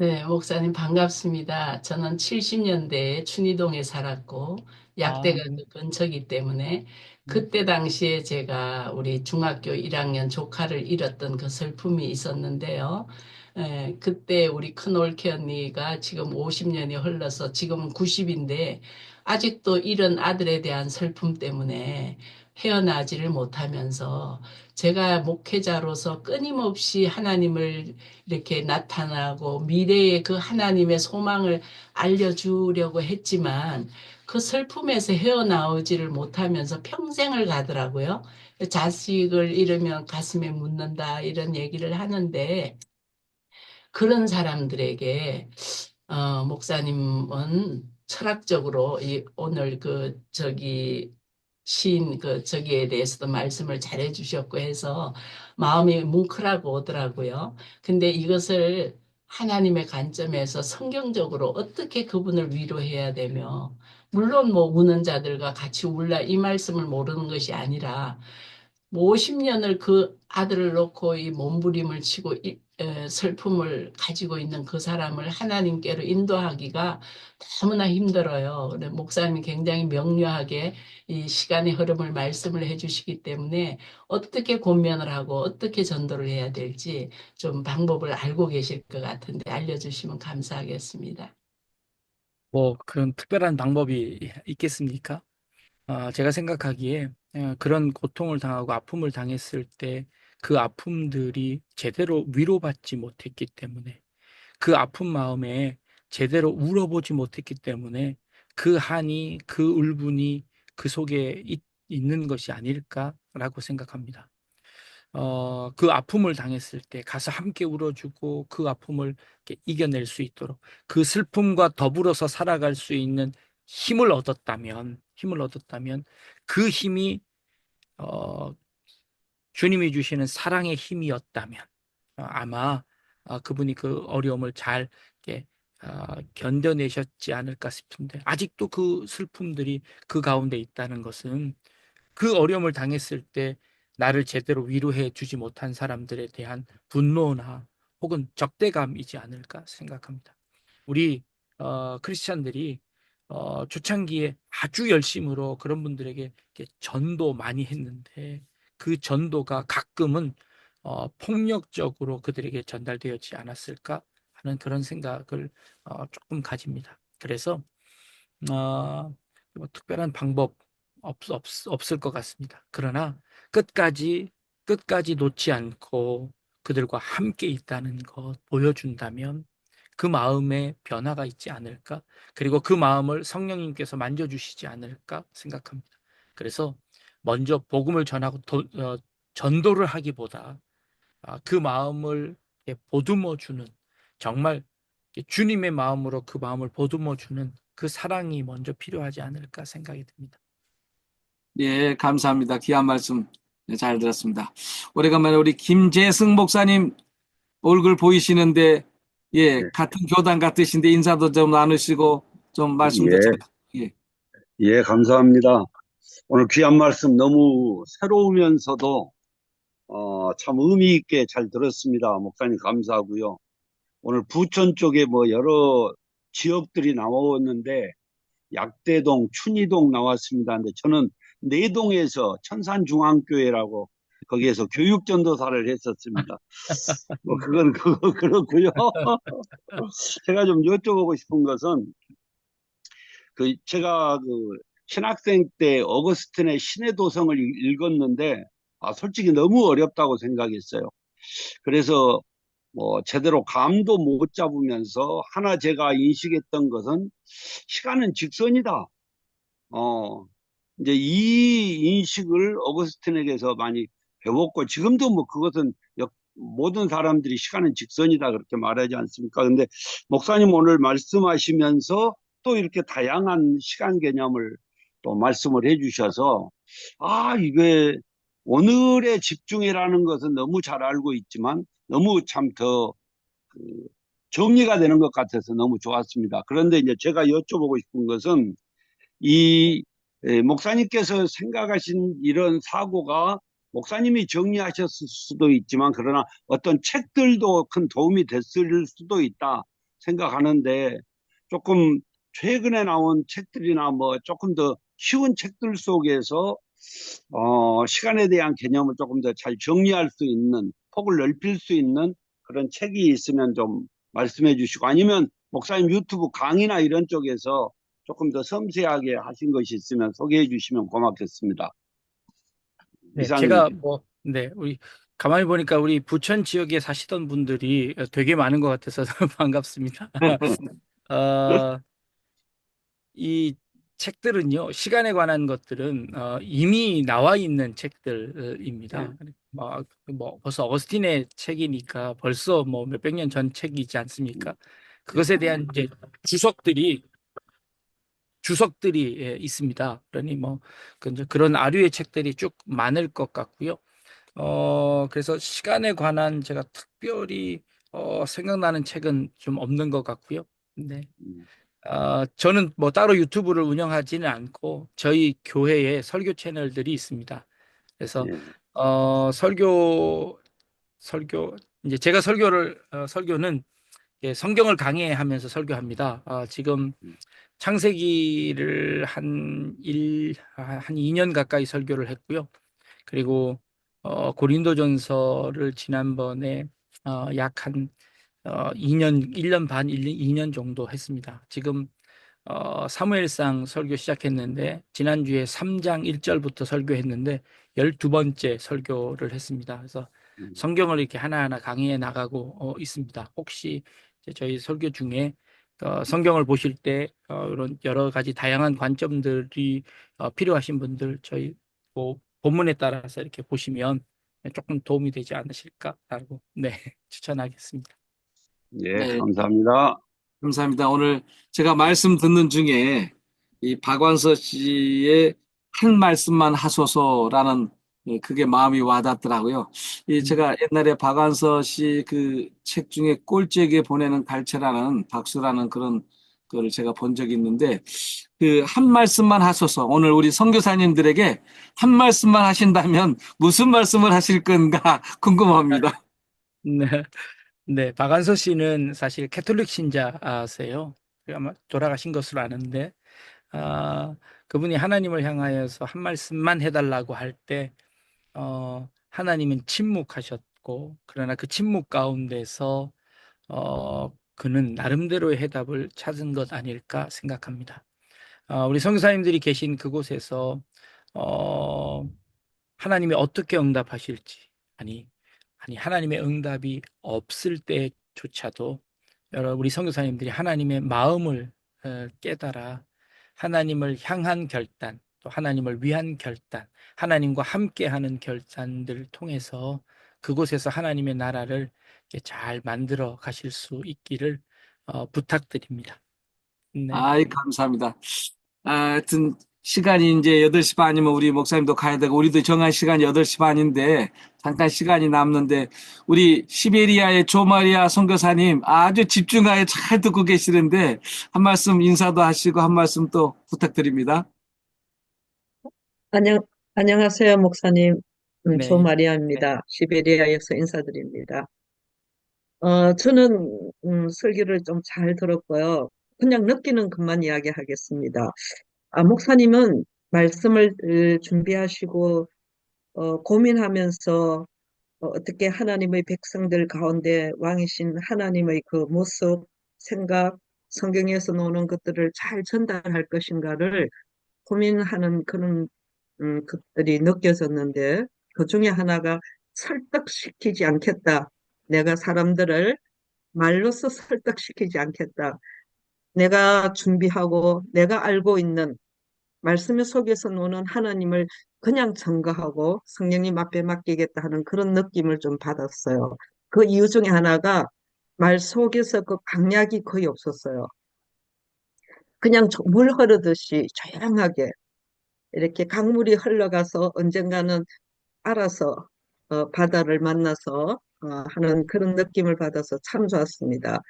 네, 목사님 반갑습니다. 저는 70년대에 춘희동에 살았고 약대가 그 근처이기 때문에 그때 당시에 제가 우리 중학교 1학년 조카를 잃었던 그 슬픔이 있었는데요. 그때 우리 큰 올케 언니가 지금 50년이 흘러서 지금은 90인데 아직도 잃은 아들에 대한 슬픔 때문에 헤어나지를 못하면서 제가 목회자로서 끊임없이 하나님을 이렇게 나타나고 미래의 그 하나님의 소망을 알려주려고 했지만 그 슬픔에서 헤어나오지를 못하면서 평생을 가더라고요. 자식을 잃으면 가슴에 묻는다 이런 얘기를 하는데 그런 사람들에게 목사님은 철학적으로 오늘 시인 저기에 대해서도 말씀을 잘해 주셨고 해서 마음이 뭉클하고 오더라고요. 근데 이것을 하나님의 관점에서 성경적으로 어떻게 그분을 위로해야 되며, 물론 뭐 우는 자들과 같이 울라 이 말씀을 모르는 것이 아니라 50년을 그 아들을 놓고 이 몸부림을 치고 슬픔을 가지고 있는 그 사람을 하나님께로 인도하기가 너무나 힘들어요. 근데 목사님이 굉장히 명료하게 이 시간의 흐름을 말씀을 해주시기 때문에 어떻게 권면을 하고 어떻게 전도를 해야 될지 좀 방법을 알고 계실 것 같은데 알려주시면 감사하겠습니다. 뭐 그런 특별한 방법이 있겠습니까? 제가 생각하기에 그런 고통을 당하고 아픔을 당했을 때 그 아픔들이 제대로 위로받지 못했기 때문에, 그 아픈 마음에 제대로 울어보지 못했기 때문에 그 한이, 그 울분이 그 속에 있는 것이 아닐까라고 생각합니다. 그 아픔을 당했을 때 가서 함께 울어주고 그 아픔을 이렇게 이겨낼 수 있도록 그 슬픔과 더불어서 살아갈 수 있는 힘을 얻었다면 그 힘이 어, 주님이 주시는 사랑의 힘이었다면 아마 그분이 그 어려움을 잘 이렇게 견뎌내셨지 않을까 싶은데, 아직도 그 슬픔들이 그 가운데 있다는 것은 그 어려움을 당했을 때 나를 제대로 위로해 주지 못한 사람들에 대한 분노나 혹은 적대감이지 않을까 생각합니다. 우리 크리스찬들이 초창기에 아주 열심으로 그런 분들에게 이렇게 전도 많이 했는데 그 전도가 가끔은 폭력적으로 그들에게 전달되었지 않았을까 하는 그런 생각을 조금 가집니다. 그래서 뭐 특별한 방법 없을 것 같습니다. 그러나 끝까지 놓지 않고 그들과 함께 있다는 것 보여준다면 그 마음에 변화가 있지 않을까? 그리고 그 마음을 성령님께서 만져주시지 않을까 생각합니다. 그래서 먼저 복음을 전하고 전도를 하기보다 그 마음을 보듬어 주는, 정말 주님의 마음으로 그 마음을 보듬어 주는 그 사랑이 먼저 필요하지 않을까 생각이 듭니다. 예, 감사합니다. 귀한 말씀 잘 들었습니다. 오래간만에 우리 김재승 목사님 얼굴 보이시는데, 예, 같은 교단 같으신데 인사도 좀 나누시고 좀 말씀도 좀. 예, 감사합니다. 오늘 귀한 말씀 너무 새로우면서도 참 의미 있게 잘 들었습니다. 목사님 감사하고요. 오늘 부천 쪽에 뭐 여러 지역들이 나왔는데 약대동, 춘희동 나왔습니다. 근데 저는 내동에서 천산중앙교회라고 거기에서 교육 전도사를 했었습니다. 뭐 그건 그렇고요. 제가 좀 여쭤보고 싶은 것은 제가 신학생 때 어거스틴의 신의 도성을 읽었는데 솔직히 너무 어렵다고 생각했어요. 그래서 뭐 제대로 감도 못 잡으면서 하나 제가 인식했던 것은 시간은 직선이다. 이제 이 인식을 어거스틴에게서 많이 배웠고, 지금도 뭐 그것은 모든 사람들이 시간은 직선이다 그렇게 말하지 않습니까? 근데 목사님 오늘 말씀하시면서 또 이렇게 다양한 시간 개념을 또 말씀을 해주셔서 이게 오늘의 집중이라는 것은 너무 잘 알고 있지만 너무 참 더 정리가 되는 것 같아서 너무 좋았습니다. 그런데 이제 제가 여쭤보고 싶은 것은 목사님께서 생각하신 이런 사고가 목사님이 정리하셨을 수도 있지만, 그러나 어떤 책들도 큰 도움이 됐을 수도 있다 생각하는데, 조금 최근에 나온 책들이나 뭐 조금 더 쉬운 책들 속에서 시간에 대한 개념을 조금 더 잘 정리할 수 있는, 폭을 넓힐 수 있는 그런 책이 있으면 좀 말씀해 주시고, 아니면 목사님 유튜브 강의나 이런 쪽에서 조금 더 섬세하게 하신 것이 있으면 소개해 주시면 고맙겠습니다. 네, 이상입니다. 제가 우리 가만히 보니까 우리 부천 지역에 사시던 분들이 되게 많은 것 같아서 반갑습니다. 이 책들은요, 시간에 관한 것들은 이미 나와 있는 책들입니다. 벌써 어거스틴의 책이니까 벌써 뭐 몇백 년 전 책이지 않습니까? 그것에 대한 이제 주석들이 있습니다. 그러니 이제 그런 아류의 책들이 쭉 많을 것 같고요. 그래서 시간에 관한 제가 특별히 생각나는 책은 좀 없는 것 같고요. 네. 저는 뭐 따로 유튜브를 운영하지는 않고 저희 교회에 설교 채널들이 있습니다. 그래서 설교 이제 제가 설교는 성경을 강해하면서 설교합니다. 지금 창세기를 한 2년 가까이 설교를 했고요. 그리고 고린도전서를 지난번에 약 한 1년 반, 2년 정도 했습니다. 지금 사무엘상 설교 시작했는데 지난주에 3장 1절부터 설교했는데 12번째 설교를 했습니다. 그래서 성경을 이렇게 하나하나 강의해 나가고 있습니다. 혹시 저희 설교 중에 성경을 보실 때 이런 여러 가지 다양한 관점들이 필요하신 분들 저희 본문에 따라서 이렇게 보시면 조금 도움이 되지 않으실까라고 추천하겠습니다. 네, 감사합니다. 감사합니다. 오늘 제가 말씀 듣는 중에 이 박완서 씨의 한 말씀만 하소서라는 그게 마음이 와닿더라고요. 제가 옛날에 박완서 씨 그 책 중에 꼴찌에게 보내는 갈채라는 박수라는 그런 거를 제가 본 적이 있는데, 그 한 말씀만 하소서, 오늘 우리 선교사님들에게 한 말씀만 하신다면 무슨 말씀을 하실 건가 궁금합니다. 네, 박완서 씨는 사실 캐톨릭 신자세요. 아마 돌아가신 것으로 아는데, 그분이 하나님을 향하여서 한 말씀만 해달라고 할 때, 하나님은 침묵하셨고, 그러나 그 침묵 가운데서, 그는 나름대로의 해답을 찾은 것 아닐까 생각합니다. 우리 선교사님들이 계신 그곳에서, 하나님이 어떻게 응답하실지, 아니 하나님의 응답이 없을 때조차도 우리 선교사님들이 하나님의 마음을 깨달아 하나님을 향한 결단, 또 하나님을 위한 결단, 하나님과 함께하는 결단들을 통해서 그곳에서 하나님의 나라를 잘 만들어 가실 수 있기를 부탁드립니다. 네. 감사합니다. 하여튼 시간이 이제 8시 반이면 우리 목사님도 가야 되고 우리도 정한 시간이 8시 반인데 잠깐 시간이 남는데, 우리 시베리아의 조마리아 선교사님 아주 집중하게 잘 듣고 계시는데 한 말씀 인사도 하시고 한 말씀 또 부탁드립니다. 안녕하세요, 목사님. 네. 조마리아입니다. 시베리아에서 인사드립니다. 저는 설교를 좀 잘 들었고요. 그냥 느끼는 것만 이야기하겠습니다. 목사님은 말씀을 준비하시고 고민하면서 어떻게 하나님의 백성들 가운데 왕이신 하나님의 그 모습, 생각, 성경에서 나오는 것들을 잘 전달할 것인가를 고민하는 그런 것들이 느껴졌는데 그 중에 하나가 설득시키지 않겠다. 내가 사람들을 말로써 설득시키지 않겠다. 내가 준비하고 내가 알고 있는 말씀 속에서 노는 하나님을 그냥 증거하고 성령님 앞에 맡기겠다 하는 그런 느낌을 좀 받았어요. 그 이유 중에 하나가 말 속에서 그 강약이 거의 없었어요. 그냥 물 흐르듯이 조용하게 이렇게 강물이 흘러가서 언젠가는 알아서 바다를 만나서 하는 그런 느낌을 받아서 참 좋았습니다.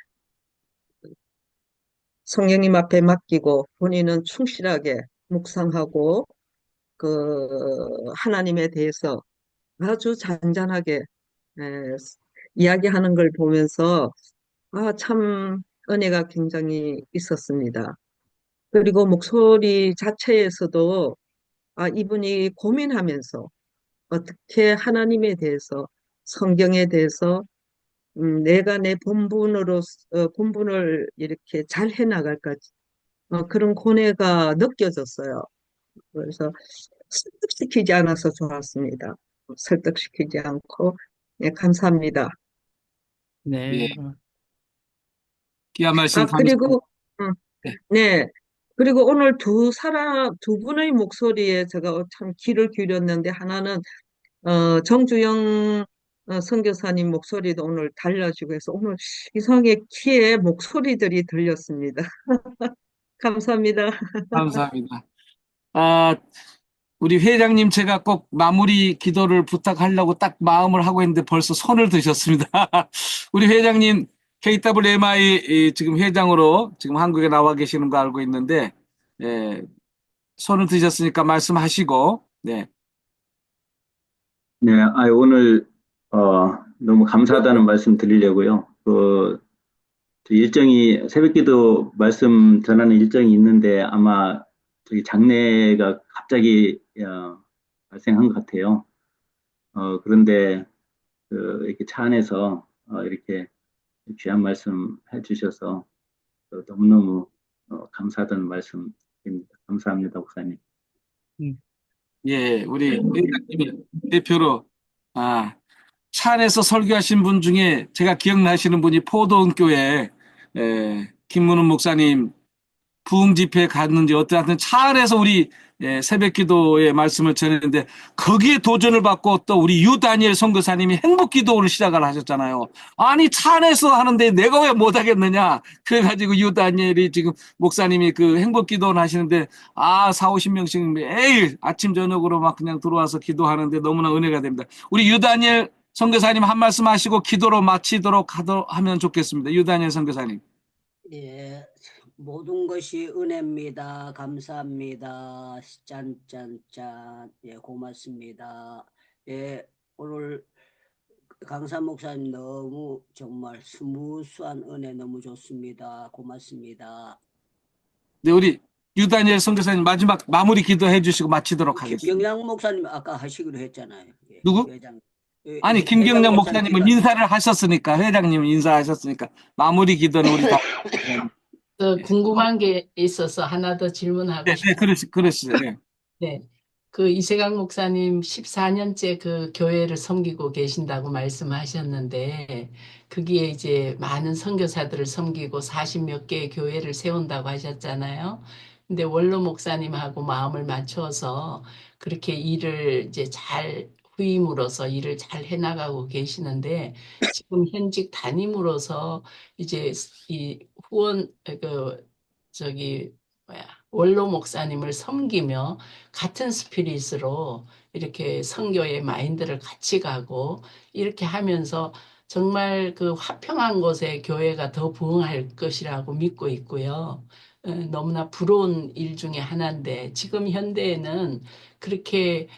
성령님 앞에 맡기고 본인은 충실하게 묵상하고 그 하나님에 대해서 아주 잔잔하게 에, 이야기하는 걸 보면서 참 은혜가 굉장히 있었습니다. 그리고 목소리 자체에서도 이분이 고민하면서 어떻게 하나님에 대해서 성경에 대해서 내가 내 본분을 이렇게 잘 해나갈까 그런 고뇌가 느껴졌어요. 그래서 설득시키지 않아서 좋았습니다. 설득시키지 않고 감사합니다. 예, 네. 귀한 말씀 감사합니다. 그리고 네. 네. 그리고 오늘 두 분의 목소리에 제가 참 귀를 기울였는데 하나는 정주영 선교사님 목소리도 오늘 달라지고 해서 오늘 이상하게 귀에 목소리들이 들렸습니다. 감사합니다. 감사합니다. 아, 우리 회장님 제가 꼭 마무리 기도를 부탁하려고 딱 마음을 하고 있는데 벌써 손을 드셨습니다. 우리 회장님 KWMI 지금 회장으로 지금 한국에 나와 계시는 거 알고 있는데 예, 손을 드셨으니까 말씀하시고 네. 네, 오늘 너무 감사하다는 말씀 드리려고요. 일정이 새벽기도 말씀 전하는 일정이 있는데 아마 저기 장례가 갑자기 발생한 것 같아요. 그런데 이렇게 차 안에서 이렇게 귀한 말씀 해주셔서 너무너무 감사하다는 말씀 드립니다. 감사합니다, 목사님. 예, 우리 회장님이 대표로 차 안에서 설교하신 분 중에 제가 기억나시는 분이 포도원교회 김문훈 목사님 부흥 집회 갔는지 어떠하든 차 안에서 우리 새벽 기도의 말씀을 전했는데 거기에 도전을 받고 또 우리 유다니엘 선교사님이 행복 기도를 시작을 하셨잖아요. 아니 차 안에서 하는데 내가 왜 못하겠느냐. 그래가지고 유다니엘이 지금 목사님이 그 행복 기도를 하시는데 4, 50명씩 매일 아침 저녁으로 막 그냥 들어와서 기도하는데 너무나 은혜가 됩니다. 우리 유다니엘 선교사님 한 말씀 하시고 기도로 마치도록 하면 좋겠습니다. 유다니엘 선교사님. 예, 모든 것이 은혜입니다. 감사합니다. 짠짠짠. 예, 고맙습니다. 예, 오늘 강사 목사님 너무 정말 스무스한 은혜 너무 좋습니다. 고맙습니다. 네, 우리 유다니엘 선교사님 마지막 마무리 기도해 주시고 마치도록 하겠습니다. 김경량 목사님 아까 하시기로 했잖아요. 예, 누구? 회장. 아니 김경량 목사님은 인사를 하셨으니까 회장님 인사하셨으니까 마무리 기도는 우리 다. 궁금한 게 있어서 하나 더 질문하고 싶어요. 그러시죠. 네. 네. 그 이세강 목사님 14년째 그 교회를 섬기고 계신다고 말씀하셨는데 거기에 이제 많은 선교사들을 섬기고 40몇 개의 교회를 세운다고 하셨잖아요. 근데 원로 목사님하고 마음을 맞춰서 그렇게 일을 이제 잘 후임으로서 일을 잘 해나가고 계시는데 지금 현직 담임으로서 이제 이 원로 목사님을 섬기며 같은 스피릿으로 이렇게 선교의 마인드를 같이 가고 이렇게 하면서 정말 그 화평한 곳에 교회가 더 부흥할 것이라고 믿고 있고요. 너무나 부러운 일 중에 하나인데 지금 현대에는 그렇게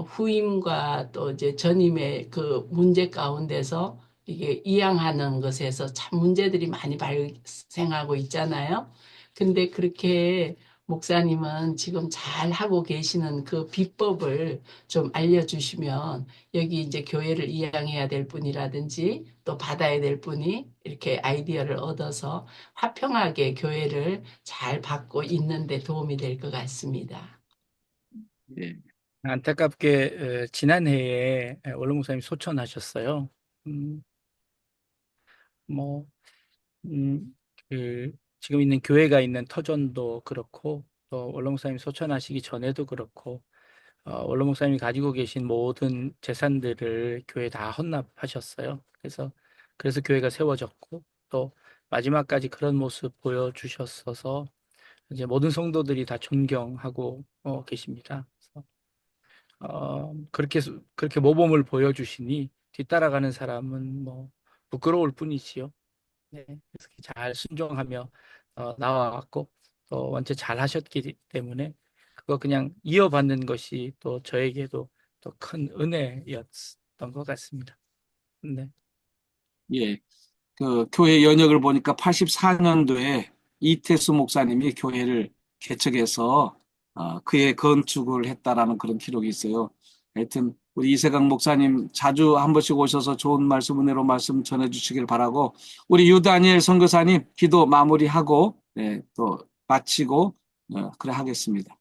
후임과 또 이제 전임의 그 문제 가운데서 이게 이양하는 것에서 참 문제들이 많이 발생하고 있잖아요. 근데 그렇게 목사님은 지금 잘 하고 계시는 그 비법을 좀 알려주시면 여기 이제 교회를 이양해야 될 분이라든지 또 받아야 될 분이 이렇게 아이디어를 얻어서 화평하게 교회를 잘 받고 있는데 도움이 될 것 같습니다. 예. 안타깝게 지난해에 원로 목사님이 소천하셨어요. 뭐 지금 있는 교회가 있는 터전도 그렇고 또 원로 목사님이 소천하시기 전에도 그렇고 원로 목사님이 가지고 계신 모든 재산들을 교회에 다 헌납하셨어요. 그래서 교회가 세워졌고 또 마지막까지 그런 모습 보여주셨어서 이제 모든 성도들이 다 존경하고 계십니다. 그렇게 모범을 보여주시니 뒤따라가는 사람은 뭐 부끄러울 뿐이지요. 네, 그래서 잘 순종하며 나와왔고 또 원체 잘 하셨기 때문에 그거 그냥 이어받는 것이 또 저에게도 또 큰 은혜였던 것 같습니다. 네. 예. 그 교회 연역을 보니까 84년도에 이태수 목사님이 교회를 개척해서 그의 건축을 했다라는 그런 기록이 있어요. 하여튼 우리 이세강 목사님 자주 한 번씩 오셔서 좋은 말씀, 은혜로 말씀 전해주시길 바라고 우리 유다니엘 선교사님 기도 마무리하고 또 마치고 그래 하겠습니다.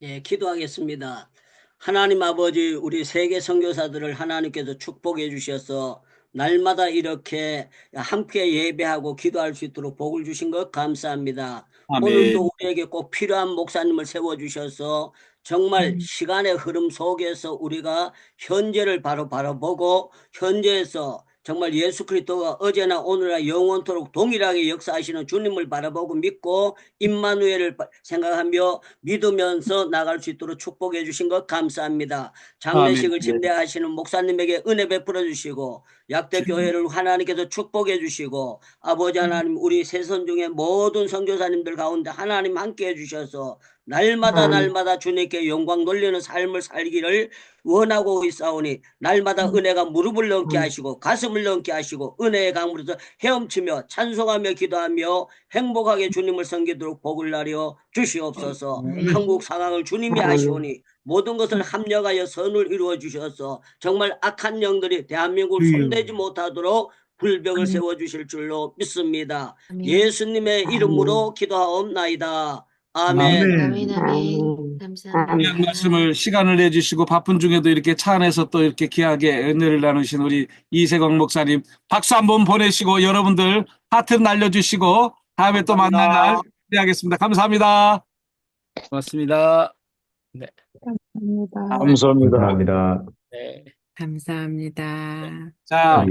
예, 기도하겠습니다. 하나님 아버지, 우리 세계 선교사들을 하나님께서 축복해 주셔서 날마다 이렇게 함께 예배하고 기도할 수 있도록 복을 주신 것 감사합니다. 아멘. 오늘도 우리에게 꼭 필요한 목사님을 세워주셔서 정말 시간의 흐름 속에서 우리가 현재를 바로 바라보고 현재에서 정말 예수 그리스도가 어제나 오늘나 영원토록 동일하게 역사하시는 주님을 바라보고 믿고 임마누엘을 생각하며 믿으면서 나갈 수 있도록 축복해 주신 것 감사합니다. 장례식을 집례하시는 목사님에게 은혜 베풀어 주시고 약대 교회를 하나님께서 축복해 주시고 아버지 하나님 우리 세선 중에 모든 선교사님들 가운데 하나님 함께 해주셔서 날마다 주님께 영광 돌리는 삶을 살기를 원하고 있사오니 날마다 은혜가 무릎을 넘게 하시고 가슴을 넘게 하시고 은혜의 강물에서 헤엄치며 찬송하며 기도하며 행복하게 주님을 섬기도록 복을 나려 주시옵소서. 한국 상황을 주님이 아시오니 모든 것을 합력하여 선을 이루어 주셔서 정말 악한 영들이 대한민국을 손대지 못하도록 불벽을 세워주실 줄로 믿습니다. 예수님의 이름으로 기도하옵나이다. 아멘. 아멘. 감사합니다. 귀한 말씀을 시간을 내주시고 바쁜 중에도 이렇게 차 안에서 또 이렇게 귀하게 은혜를 나누신 우리 이세광 목사님 박수 한번 보내시고 여러분들 하트 날려주시고 다음에 또 만날 날 기대하겠습니다. 감사합니다. 고맙습니다. 네. 감사합니다. 감사합니다. 감사합니다. 네. 감사합니다. 자,